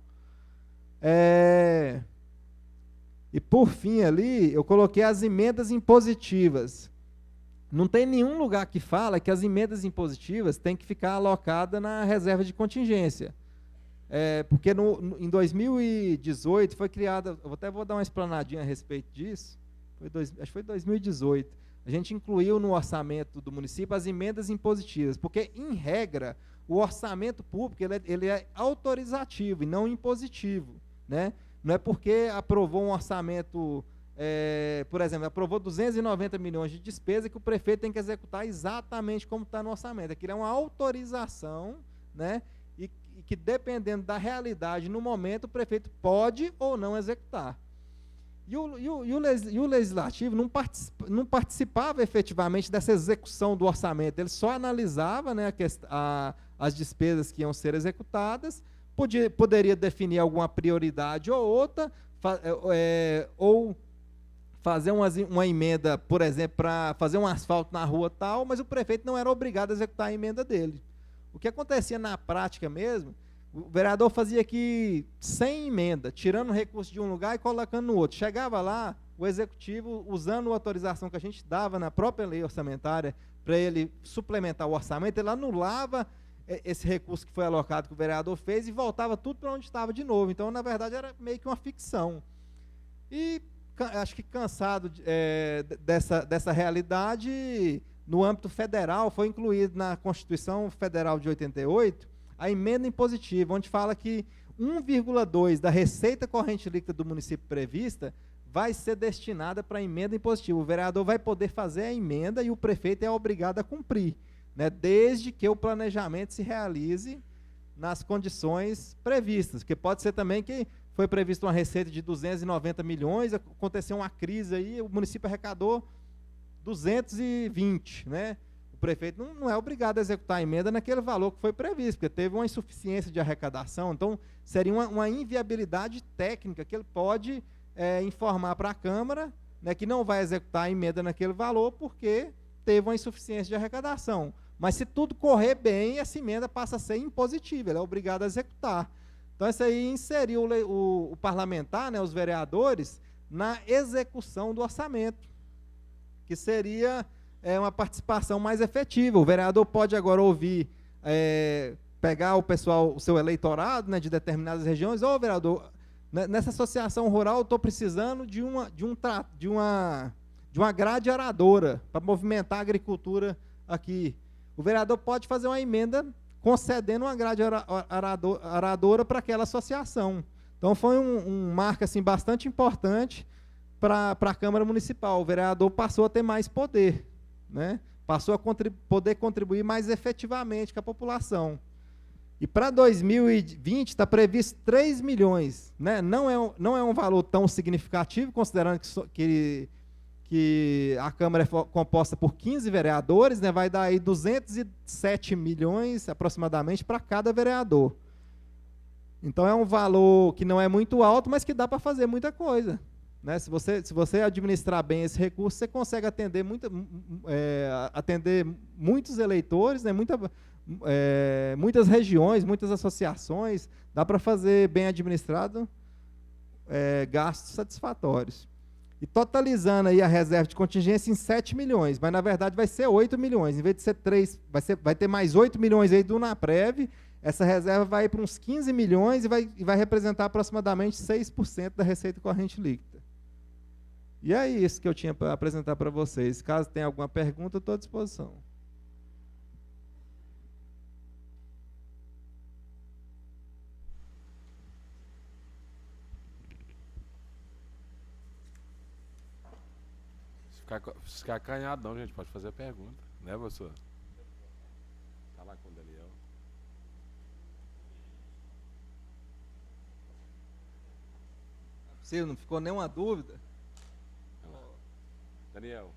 E, por fim, ali, eu coloquei as emendas impositivas. Não tem nenhum lugar que fala que as emendas impositivas têm que ficar alocadas na reserva de contingência. Porque em 2018 foi criada, eu até vou dar uma explanadinha a respeito disso, acho que foi 2018, a gente incluiu no orçamento do município as emendas impositivas, porque, em regra, o orçamento público ele é autorizativo e não impositivo, né? Não é porque aprovou um orçamento, por exemplo, aprovou 290 milhões de despesa que o prefeito tem que executar exatamente como está no orçamento. Aquilo é uma autorização, né? E que, dependendo da realidade no momento, o prefeito pode ou não executar. E o legislativo não participava efetivamente dessa execução do orçamento, ele só analisava, né, as despesas que iam ser executadas, poderia definir alguma prioridade ou outra, ou fazer uma emenda, por exemplo, para fazer um asfalto na rua tal, mas o prefeito não era obrigado a executar a emenda dele. O que acontecia na prática mesmo, o vereador fazia aqui 100 emendas, tirando recurso de um lugar e colocando no outro. Chegava lá, o executivo, usando a autorização que a gente dava na própria lei orçamentária, para ele suplementar o orçamento, ele anulava esse recurso que foi alocado que o vereador fez e voltava tudo para onde estava de novo. Então, na verdade, era meio que uma ficção. E acho que cansado dessa realidade, no âmbito federal, foi incluído na Constituição Federal de 88 a emenda impositiva, onde fala que 1,2% da receita corrente líquida do município prevista vai ser destinada para a emenda impositiva. O vereador vai poder fazer a emenda e o prefeito é obrigado a cumprir, né, desde que o planejamento se realize nas condições previstas, porque pode ser também que foi prevista uma receita de 290 milhões, aconteceu uma crise aí, o município arrecadou 220, né? O prefeito não é obrigado a executar a emenda naquele valor que foi previsto, porque teve uma insuficiência de arrecadação, então seria uma inviabilidade técnica que ele pode informar para a Câmara, né, que não vai executar a emenda naquele valor porque teve uma insuficiência de arrecadação. Mas se tudo correr bem, essa emenda passa a ser impositiva, ele é obrigado a executar. Então, isso aí inseriu o parlamentar, né, os vereadores, na execução do orçamento, que seria uma participação mais efetiva. O vereador pode agora ouvir, pegar o pessoal, o seu eleitorado, né, de determinadas regiões, vereador, nessa associação rural eu estou precisando de uma grade aradora para movimentar a agricultura aqui. O vereador pode fazer uma emenda concedendo uma grade aradora para aquela associação. Então, foi um marco assim, bastante importante para a Câmara Municipal. O vereador passou a ter mais poder, né? Passou a poder contribuir mais efetivamente com a população. E para 2020 está previsto 3 milhões. Né? Não é um valor tão significativo, considerando que a Câmara é composta por 15 vereadores, né? Vai dar aí 207 milhões aproximadamente para cada vereador. Então é um valor que não é muito alto, mas que dá para fazer muita coisa. Né? Se você administrar bem esse recurso, você consegue atender muitos eleitores, né? Muitas regiões, muitas associações, dá para fazer bem administrado gastos satisfatórios. E totalizando aí a reserva de contingência em 7 milhões, mas na verdade vai ser 8 milhões, em vez de ser 3, vai ter mais 8 milhões aí do Naprev, essa reserva vai para uns 15 milhões e vai representar aproximadamente 6% da receita corrente líquida. E é isso que eu tinha para apresentar para vocês. Caso tenha alguma pergunta, eu estou à disposição. Se ficar acanhadão, gente, pode fazer a pergunta, né, professor? Está lá com o Daniel. Não ficou nenhuma dúvida? Daniel.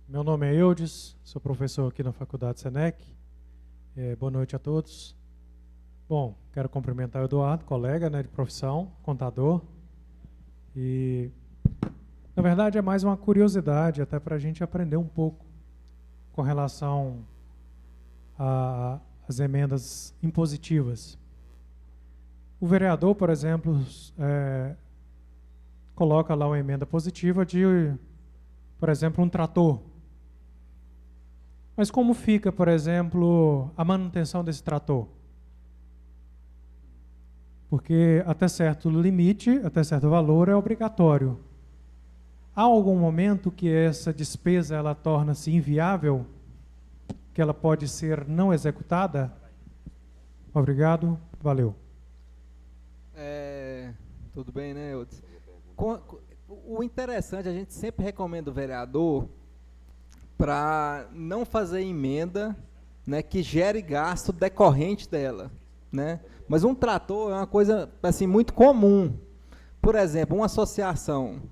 Meu nome é Eudes, sou professor aqui na Faculdade Senec. Boa noite a todos. Bom, quero cumprimentar o Eduardo, colega, né, de profissão, contador. E, na verdade, é mais uma curiosidade, até para a gente aprender um pouco com relação às emendas impositivas. O vereador, por exemplo, coloca lá uma emenda positiva de, por exemplo, um trator. Mas como fica, por exemplo, a manutenção desse trator? Porque até certo limite, até certo valor é obrigatório. Há algum momento que essa despesa ela torna-se inviável, que ela pode ser não executada? Obrigado, valeu. Tudo bem, né, Eudes? O interessante, a gente sempre recomenda o vereador para não fazer emenda, né, que gere gasto decorrente dela, né? Mas um trator é uma coisa assim muito comum. Por exemplo, uma associação,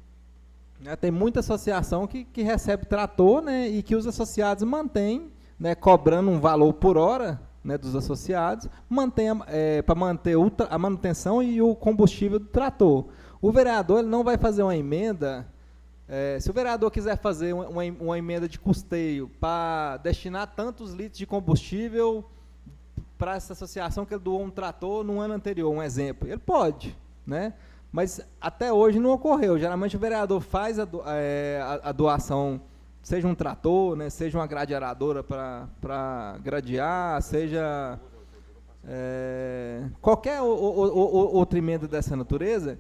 né, tem muita associação que recebe trator, né, e que os associados mantêm, né, cobrando um valor por hora, né, dos associados, para manter a manutenção e o combustível do trator. O vereador ele não vai fazer uma emenda, se o vereador quiser fazer uma emenda de custeio para destinar tantos litros de combustível para essa associação que ele doou um trator no ano anterior, um exemplo, ele pode, né? Mas até hoje não ocorreu. Geralmente o vereador faz a doação, seja um trator, né, seja uma grade aradora para gradear, seja qualquer outra emenda dessa natureza.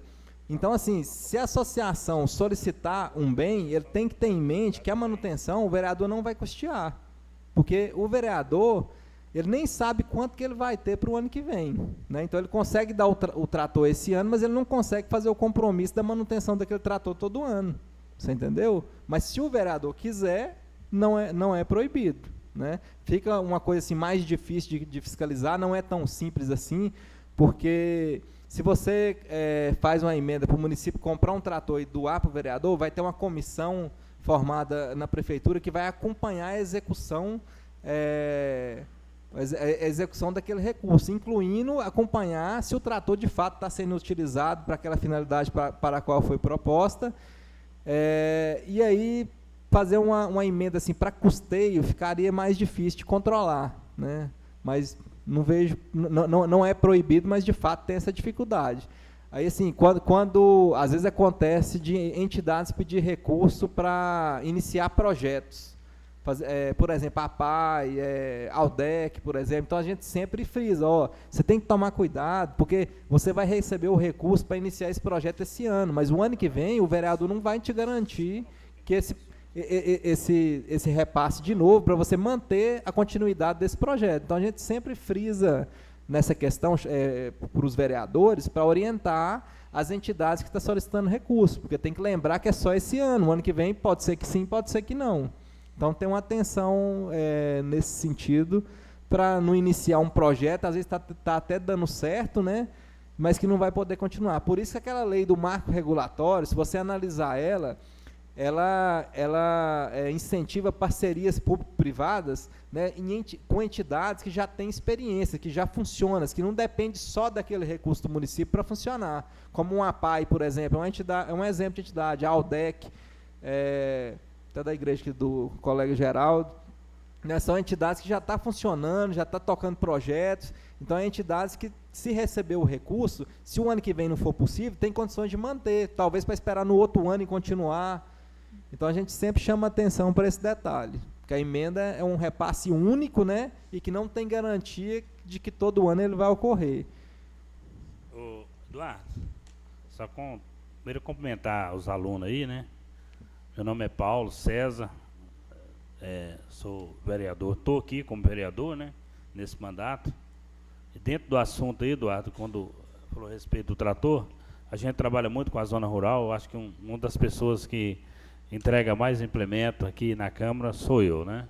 Então, assim, se a associação solicitar um bem, ele tem que ter em mente que a manutenção o vereador não vai custear, porque o vereador ele nem sabe quanto que ele vai ter para o ano que vem, né? Então ele consegue dar o trator esse ano, mas ele não consegue fazer o compromisso da manutenção daquele trator todo ano, você entendeu? Mas se o vereador quiser, não é proibido, né? Fica uma coisa assim mais difícil de fiscalizar, não é tão simples assim, porque se você faz uma emenda para o município comprar um trator e doar para o vereador, vai ter uma comissão formada na prefeitura que vai acompanhar a execução daquele recurso, incluindo acompanhar se o trator de fato está sendo utilizado para aquela finalidade para a qual foi proposta, e aí fazer uma emenda assim para custeio ficaria mais difícil de controlar, né? Mas não vejo, não é proibido, mas de fato tem essa dificuldade. Aí assim, quando às vezes acontece de entidades pedir recurso para iniciar projetos, por exemplo, a PAI, Aldec, por exemplo, então a gente sempre frisa, você tem que tomar cuidado, porque você vai receber o recurso para iniciar esse projeto esse ano, mas o ano que vem o vereador não vai te garantir que esse repasse de novo para você manter a continuidade desse projeto. Então a gente sempre frisa nessa questão para os vereadores, para orientar as entidades que estão solicitando recursos, porque tem que lembrar que é só esse ano, o ano que vem pode ser que sim, pode ser que não. Então, tem uma atenção nesse sentido, para não iniciar um projeto, às vezes está até dando certo, né, mas que não vai poder continuar. Por isso que aquela lei do marco regulatório, se você analisar ela incentiva parcerias público-privadas, né, com entidades que já têm experiência, que já funcionam, que não depende só daquele recurso do município para funcionar. Como uma APAI, por exemplo, é um exemplo de entidade, a Aldec, até da igreja aqui do colega Geraldo, né, são entidades que já estão funcionando, já estão tocando projetos, então é entidades que, se receber o recurso, se o ano que vem não for possível, tem condições de manter, talvez para esperar no outro ano e continuar. Então a gente sempre chama atenção para esse detalhe, que a emenda é um repasse único, né, e que não tem garantia de que todo ano ele vai ocorrer. Eduardo, primeiro cumprimentar os alunos aí, né? Meu nome é Paulo César, sou vereador, estou aqui como vereador, né, nesse mandato. E dentro do assunto aí, Eduardo, quando falou a respeito do trator, a gente trabalha muito com a zona rural. Eu acho que uma das pessoas que entrega mais implemento aqui na Câmara sou eu, né?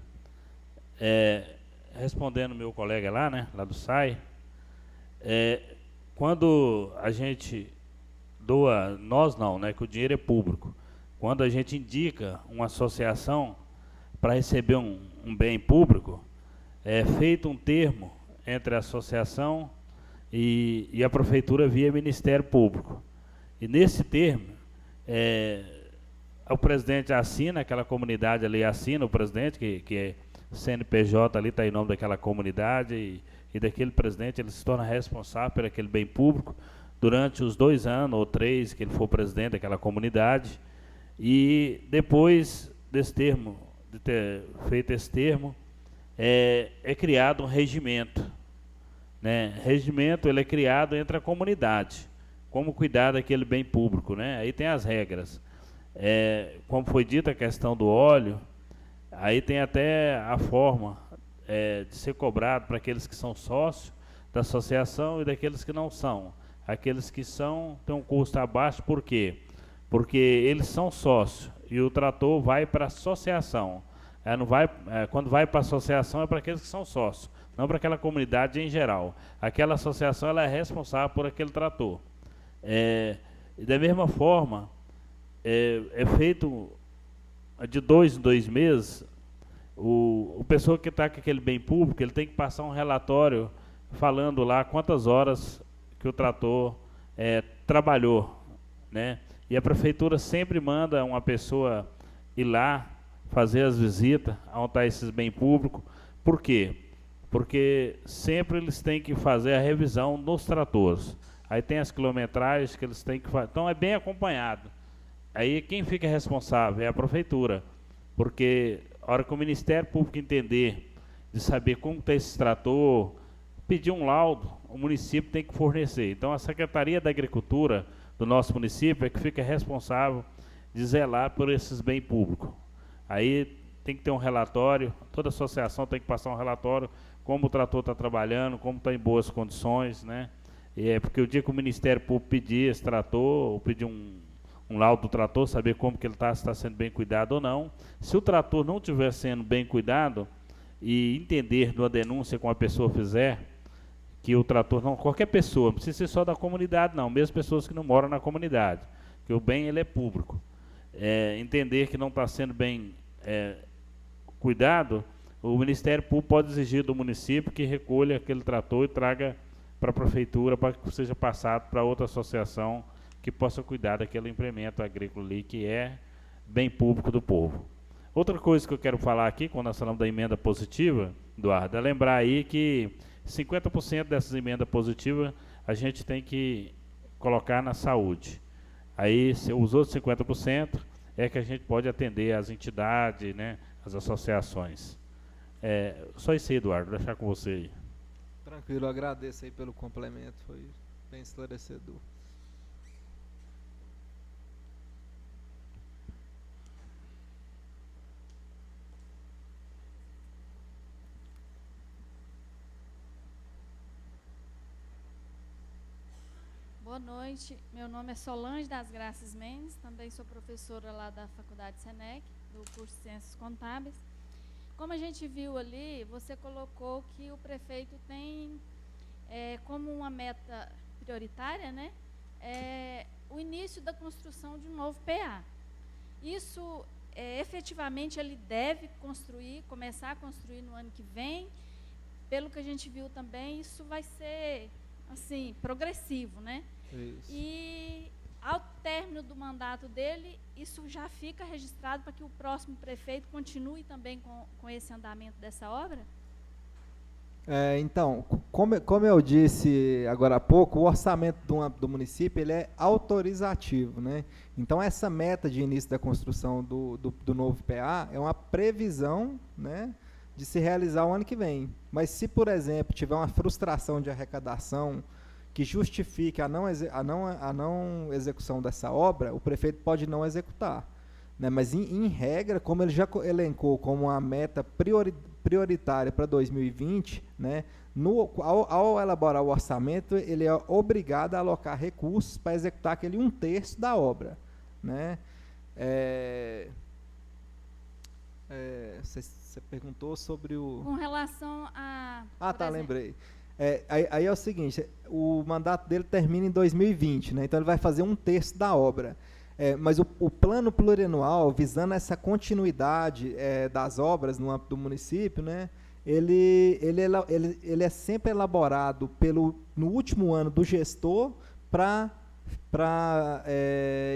Respondendo meu colega lá, né, lá do SAI, quando a gente doa, nós não, né, que o dinheiro é público. Quando a gente indica uma associação para receber um bem público, é feito um termo entre a associação e a prefeitura via Ministério Público. E nesse termo, o presidente assina, aquela comunidade ali assina, o presidente, que é CNPJ ali, está em nome daquela comunidade, e daquele presidente ele se torna responsável por aquele bem público durante os 2 anos ou 3 que ele for presidente daquela comunidade. E depois desse termo, de ter feito esse termo, é criado um regimento, né? Regimento ele é criado entre a comunidade, como cuidar daquele bem público, né? Aí tem as regras. Como foi dito a questão do óleo, aí tem até a forma de ser cobrado para aqueles que são sócios da associação e daqueles que não são. Aqueles que são têm um custo abaixo, por quê? Porque eles são sócios e o trator vai para a associação. Quando vai para a associação é para aqueles que são sócios, não para aquela comunidade em geral. Aquela associação ela é responsável por aquele trator. E da mesma forma, é feito de 2 em 2 meses, o pessoa que está com aquele bem público, ele tem que passar um relatório falando lá quantas horas que o trator trabalhou né? E a prefeitura sempre manda uma pessoa ir lá fazer as visitas, onde está esses bens públicos. Por quê? Porque sempre eles têm que fazer a revisão nos tratores. Aí tem as quilometragens que eles têm que fazer. Então é bem acompanhado. Aí quem fica responsável é a prefeitura. Porque a hora que o Ministério Público entender, de saber como está esse trator, pedir um laudo, o município tem que fornecer. Então a Secretaria da Agricultura do nosso município é que fica responsável de zelar por esses bens públicos. Aí tem que ter um relatório, toda associação tem que passar um relatório, como o trator está trabalhando, como está em boas condições, né? E é porque o dia que o Ministério Público pedir esse trator, ou pedir um laudo do trator, saber como que ele está, se está sendo bem cuidado ou não. Se o trator não estiver sendo bem cuidado, e entender de uma denúncia que uma pessoa fizer, que o trator, não, qualquer pessoa, não precisa ser só da comunidade não, mesmo pessoas que não moram na comunidade, que o bem ele é público. Entender que não está sendo bem cuidado, o Ministério Público pode exigir do município que recolha aquele trator e traga para a prefeitura para que seja passado para outra associação que possa cuidar daquele implemento agrícola ali, que é bem público do povo. Outra coisa que eu quero falar aqui, quando nós falamos da emenda positiva, Eduardo, é lembrar aí que 50% dessas emendas positivas a gente tem que colocar na saúde. Aí, os outros 50% é que a gente pode atender as entidades, né, as associações. Só isso aí, Eduardo, vou deixar com você aí. Tranquilo, eu agradeço aí pelo complemento, foi bem esclarecedor. Boa noite, meu nome é Solange das Graças Mendes, também sou professora lá da Faculdade Senec, do curso de Ciências Contábeis. Como a gente viu ali, você colocou que o prefeito tem como uma meta prioritária, né, o início da construção de um novo PA. Isso, efetivamente, ele deve começar a construir no ano que vem. Pelo que a gente viu também, isso vai ser, assim, progressivo, né? Isso. E ao término do mandato dele, isso já fica registrado para que o próximo prefeito continue também com esse andamento dessa obra? Então, como eu disse agora há pouco, o orçamento do município ele é autorizativo, né? Então, essa meta de início da construção do novo PA é uma previsão, né, de se realizar o ano que vem. Mas se, por exemplo, tiver uma frustração de arrecadação que justifique a não execução dessa obra, o prefeito pode não executar, né? Mas, em regra, como ele já elencou como uma meta prioritária para 2020, né, ao elaborar o orçamento, ele é obrigado a alocar recursos para executar aquele 1/3 da obra, né? Você perguntou sobre o... Com relação a... lembrei. Aí é o seguinte, o mandato dele termina em 2020, né? Então ele vai fazer 1/3 da obra. Mas o plano plurianual, visando essa continuidade das obras no âmbito do município, né, ele é sempre elaborado no último ano do gestor para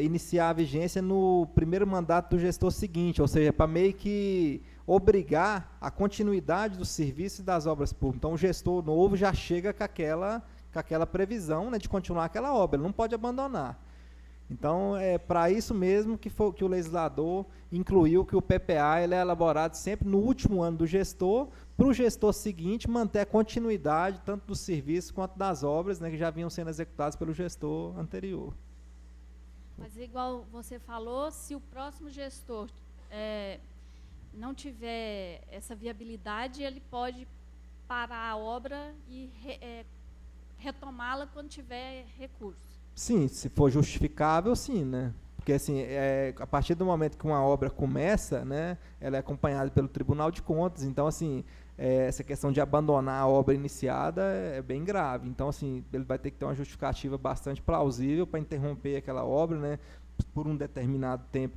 iniciar a vigência no primeiro mandato do gestor seguinte, ou seja, para meio que obrigar a continuidade do serviço e das obras públicas. Então, o gestor novo já chega com aquela previsão, né, de continuar aquela obra, ele não pode abandonar. Então, é para isso mesmo que o legislador incluiu que o PPA ele é elaborado sempre no último ano do gestor, para o gestor seguinte manter a continuidade tanto do serviço quanto das obras, né, que já vinham sendo executadas pelo gestor anterior. Mas, igual você falou, se o próximo gestor não tiver essa viabilidade, ele pode parar a obra e retomá-la quando tiver recurso. Sim, se for justificável, sim, né? Porque, assim, a partir do momento que uma obra começa, né, ela é acompanhada pelo Tribunal de Contas. Então, assim, essa questão de abandonar a obra iniciada é bem grave. Então, assim, ele vai ter que ter uma justificativa bastante plausível para interromper aquela obra, né, por um determinado tempo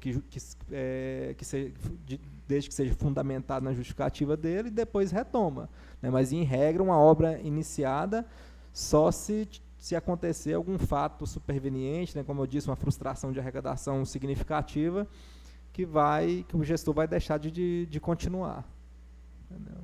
desde que seja fundamentado na justificativa dele, e depois retoma, né? Mas, em regra, uma obra iniciada só se se acontecer algum fato superveniente, né, como eu disse, uma frustração de arrecadação significativa, que o gestor vai deixar de continuar. Entendeu?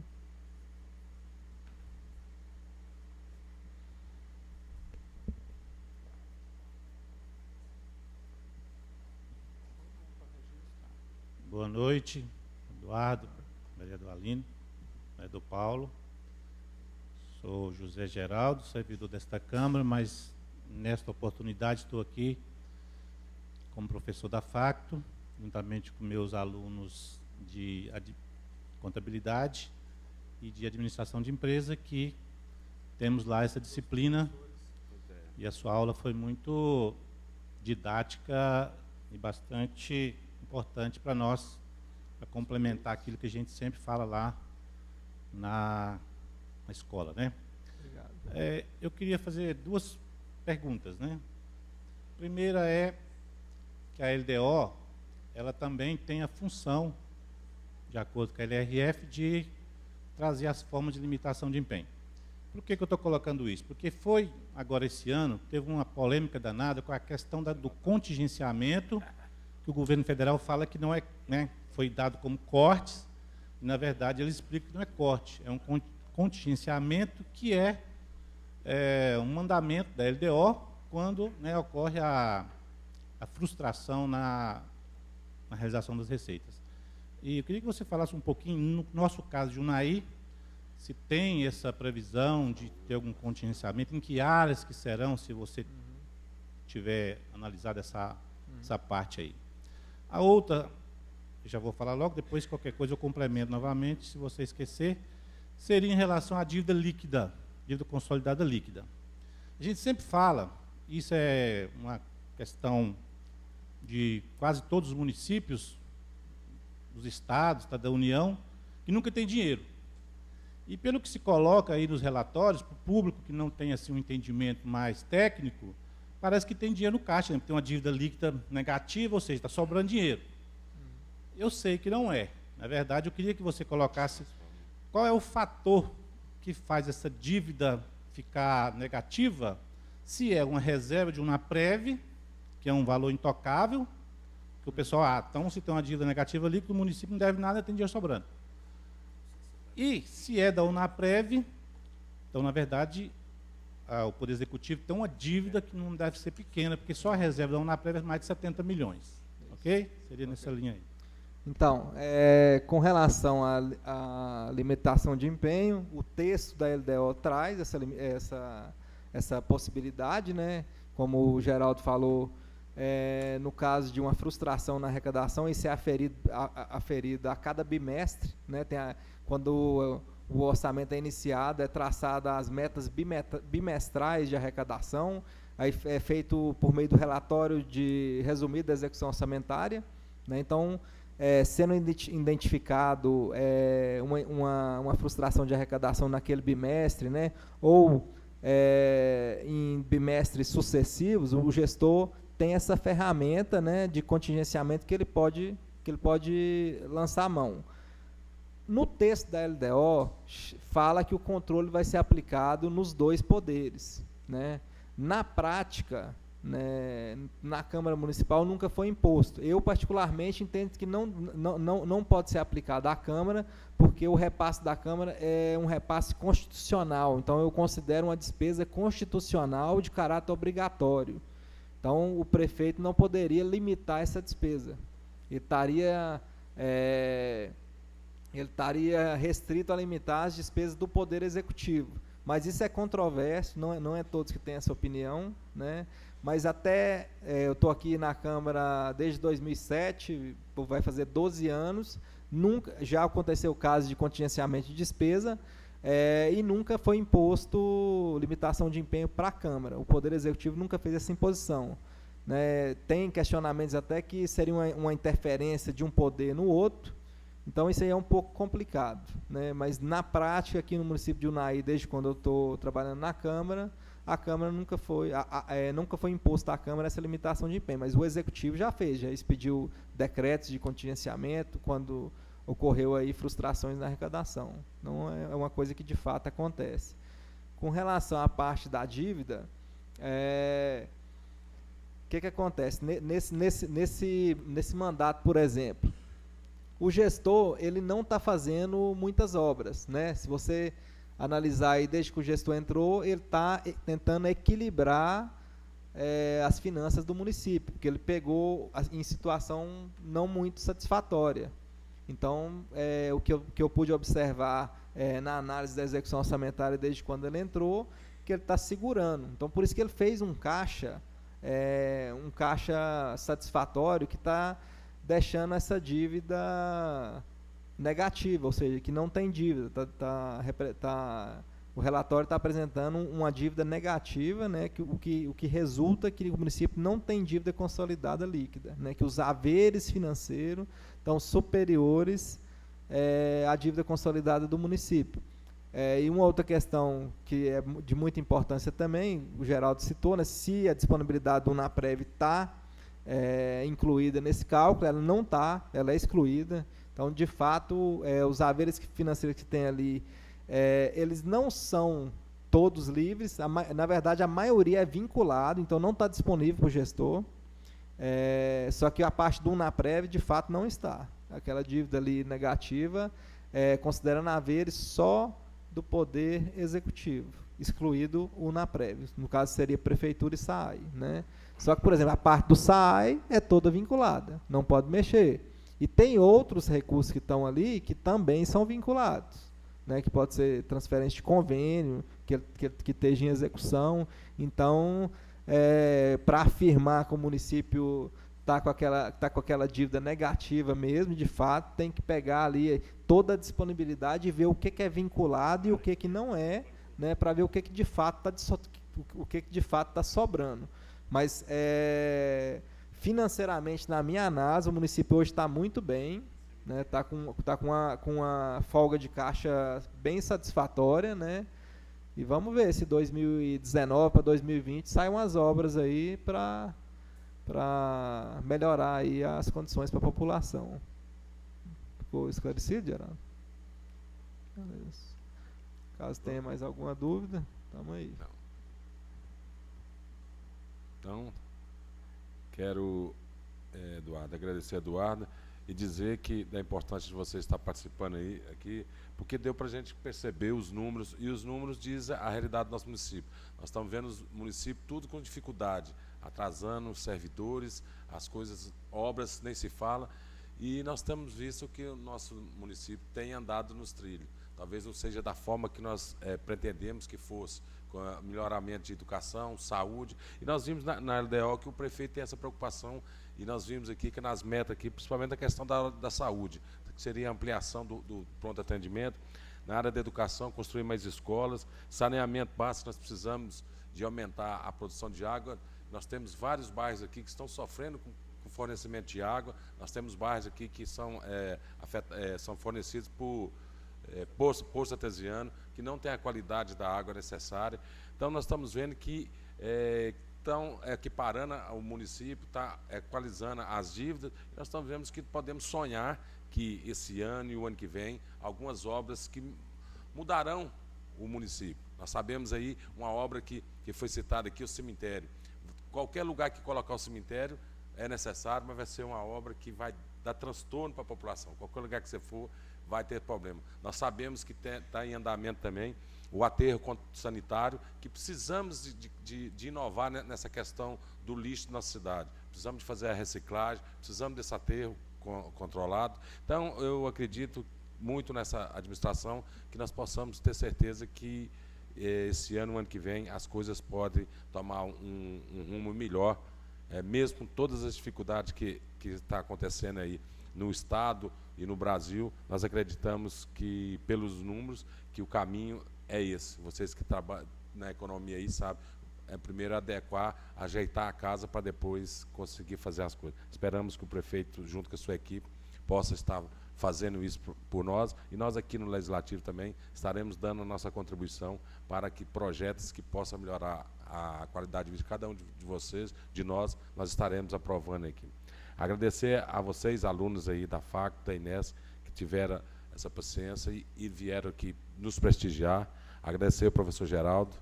Boa noite, Eduardo, vereador Aline, vereador Paulo. Sou José Geraldo, servidor desta Câmara, mas nesta oportunidade estou aqui como professor da Facto, juntamente com meus alunos de contabilidade e de administração de empresa, que temos lá essa disciplina, e a sua aula foi muito didática e bastante importante para nós, para complementar aquilo que a gente sempre fala lá na escola, né? Obrigado. Eu queria fazer duas perguntas, né? A primeira é que a LDO, ela também tem a função, de acordo com a LRF, de trazer as formas de limitação de empenho. Por que eu estou colocando isso? Porque foi, agora esse ano, teve uma polêmica danada com a questão do contingenciamento, que o governo federal fala que não é, né, foi dado como cortes, e na verdade ele explica que não é corte, é um contingenciamento que é um mandamento da LDO quando, né, ocorre a frustração na realização das receitas. E eu queria que você falasse um pouquinho, no nosso caso de Unai, se tem essa previsão de ter algum contingenciamento, em que áreas que serão, se você tiver analisado essa parte aí. A outra, já vou falar logo, depois qualquer coisa eu complemento novamente, se você esquecer, seria em relação à dívida líquida, dívida consolidada líquida. A gente sempre fala, isso é uma questão de quase todos os municípios, dos estados, da União, que nunca tem dinheiro. E pelo que se coloca aí nos relatórios, para o público que não tem assim, um entendimento mais técnico, parece que tem dinheiro no caixa, né? Tem uma dívida líquida negativa, ou seja, está sobrando dinheiro. Eu sei que não é. Na verdade, eu queria que você colocasse qual é o fator que faz essa dívida ficar negativa, se é uma reserva de uma Prev, que é um valor intocável, que o pessoal, então se tem uma dívida negativa ali, que o município não deve nada, tem dinheiro sobrando. E se é da Unaprev, então, na verdade, o Poder Executivo tem uma dívida que não deve ser pequena, porque só a reserva da Unaprev é mais de 70 milhões. Ok? Seria nessa linha aí. Então, com relação à limitação de empenho, o texto da LDO traz essa possibilidade, né? Como o Geraldo falou, no caso de uma frustração na arrecadação, isso é aferido a cada bimestre, né? Quando o orçamento é iniciado, é traçada as metas bimestrais de arrecadação, aí é feito por meio do relatório resumido da execução orçamentária, né? Então, sendo identificado uma frustração de arrecadação naquele bimestre, né? Ou em bimestres sucessivos, o gestor tem essa ferramenta, né, de contingenciamento que ele pode lançar a mão. No texto da LDO, fala que o controle vai ser aplicado nos dois poderes, né? Na prática, né, na Câmara Municipal nunca foi imposto. Eu, particularmente, entendo que não pode ser aplicado à Câmara, porque o repasse da Câmara é um repasse constitucional. Então, eu considero uma despesa constitucional de caráter obrigatório. Então, o prefeito não poderia limitar essa despesa. Ele estaria restrito a limitar as despesas do Poder Executivo. Mas isso é controverso, não é todos que têm essa opinião, né? Mas até, eu estou aqui na Câmara desde 2007, vai fazer 12 anos, já aconteceu o caso de contingenciamento de despesa, e nunca foi imposto limitação de empenho para a Câmara. O Poder Executivo nunca fez essa imposição, né? Tem questionamentos até que seria uma interferência de um poder no outro, então isso aí é um pouco complicado, né? Mas na prática, aqui no município de Unai, desde quando eu estou trabalhando na Câmara, a Câmara nunca foi imposta à Câmara essa limitação de empenho, mas o Executivo já expediu decretos de contingenciamento quando ocorreu aí frustrações na arrecadação. Não é uma coisa que de fato acontece. Com relação à parte da dívida, O que acontece? Nesse mandato, por exemplo, o gestor ele não está fazendo muitas obras, né? Se você analisar aí, desde que o gestor entrou, ele está tentando equilibrar as finanças do município, porque ele pegou em situação não muito satisfatória. Então, o que eu pude observar na análise da execução orçamentária desde quando ele entrou, que ele está segurando. Então, por isso que ele fez um caixa satisfatório que está deixando essa dívida negativa, ou seja, que não tem dívida. O relatório está apresentando uma dívida negativa, né, o que resulta que o município não tem dívida consolidada líquida, né, que os haveres financeiros estão superiores à dívida consolidada do município. E uma outra questão que é de muita importância também, o Geraldo citou, né, se a disponibilidade do UNAPREV está incluída nesse cálculo, ela não está, ela é excluída. Então, de fato, os haveres financeiros que tem ali, eles não são todos livres, na verdade a maioria é vinculado, então não está disponível para o gestor, só que a parte do UNAPREV de fato não está. Aquela dívida ali negativa, considerando haveres só do Poder Executivo, excluído o UNAPREV, no caso seria Prefeitura e SAAI, né? Só que, por exemplo, a parte do SAAI é toda vinculada, não pode mexer. E tem outros recursos que estão ali que também são vinculados, né, que pode ser transferência de convênio, que esteja em execução. Então, para afirmar que o município está com aquela dívida negativa mesmo, de fato, tem que pegar ali toda a disponibilidade e ver o que é vinculado e o que não é, né, para ver o que de fato está sobrando. Mas, financeiramente, na minha análise, o município hoje está muito bem, né, tá com uma folga de caixa bem satisfatória, né, e vamos ver se 2019 para 2020 saem umas obras aí para melhorar aí as condições para a população. Ficou esclarecido, Geraldo? Beleza. Caso tenha mais alguma dúvida, estamos aí. Então, quero, Eduardo, agradecer a Eduardo e dizer que da importância de você estar participando aí, aqui, porque deu para a gente perceber os números, e os números dizem a realidade do nosso município. Nós estamos vendo os municípios tudo com dificuldade, atrasando os servidores, as coisas, obras nem se fala, e nós temos visto que o nosso município tem andado nos trilhos. Talvez não seja da forma que nós pretendemos que fosse, com melhoramento de educação, saúde, e nós vimos na LDO que o prefeito tem essa preocupação, e nós vimos aqui que nas metas aqui, principalmente a questão da saúde, que seria a ampliação do pronto atendimento, na área da educação, construir mais escolas, saneamento básico, nós precisamos de aumentar a produção de água. Nós temos vários bairros aqui que estão sofrendo com fornecimento de água, nós temos bairros aqui que são fornecidos por poço artesiano, que não tem a qualidade da água necessária. Então, nós estamos vendo que estão equiparando o município, está equalizando as dívidas. Nós estamos vendo que podemos sonhar que esse ano e o ano que vem, algumas obras que mudarão o município. Nós sabemos aí uma obra que foi citada aqui, o cemitério. Qualquer lugar que colocar o cemitério é necessário, mas vai ser uma obra que vai dar transtorno para a população. Qualquer lugar que você for, vai ter problema. Nós sabemos que está em andamento também o aterro sanitário, que precisamos de inovar nessa questão do lixo da nossa cidade. Precisamos de fazer a reciclagem, precisamos desse aterro controlado. Então, eu acredito muito nessa administração, que nós possamos ter certeza que esse ano, o ano que vem, as coisas podem tomar um rumo melhor, mesmo com todas as dificuldades que está acontecendo aí no Estado e no Brasil. Nós acreditamos que, pelos números, que o caminho é esse. Vocês que trabalham na economia aí sabem, primeiro adequar, ajeitar a casa para depois conseguir fazer as coisas. Esperamos que o prefeito, junto com a sua equipe, possa estar fazendo isso por nós, e nós aqui no Legislativo também estaremos dando a nossa contribuição para que projetos que possam melhorar a qualidade de vida de cada um de vocês, de nós estaremos aprovando aqui. Agradecer a vocês, alunos aí da FAC, da Inés, que tiveram essa paciência e vieram aqui nos prestigiar. Agradecer ao professor Geraldo,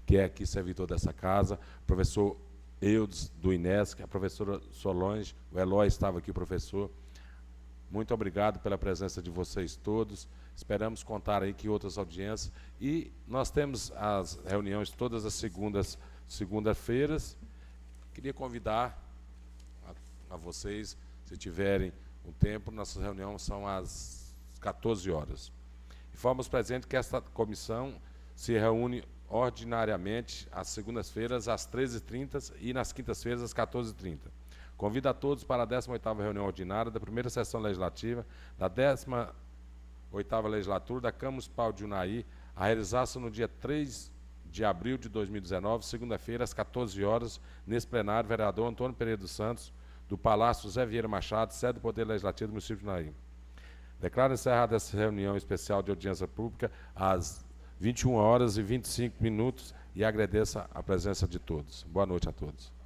que é aqui servidor dessa casa, professor Eudes, do INESC, a professora Solange, o Eloy estava aqui, o professor. Muito obrigado pela presença de vocês todos. Esperamos contar aí que outras audiências. E nós temos as reuniões todas as segunda-feiras. Queria convidar a vocês, se tiverem um tempo, nossas reuniões são às 14 horas. Informamos presente que esta comissão se reúne ordinariamente às segundas-feiras às 13h30 e nas quintas-feiras às 14h30. Convido a todos para a 18ª reunião ordinária da primeira sessão legislativa da 18ª legislatura da Câmara Municipal de Unai, a realizar-se no dia 3 de abril de 2019, segunda-feira, às 14 horas, nesse plenário, vereador Antônio Pereira dos Santos, do Palácio José Vieira Machado, sede do Poder Legislativo do município de Unai. Declaro encerrada essa reunião especial de audiência pública às 21h25 e agradeço a presença de todos. Boa noite a todos.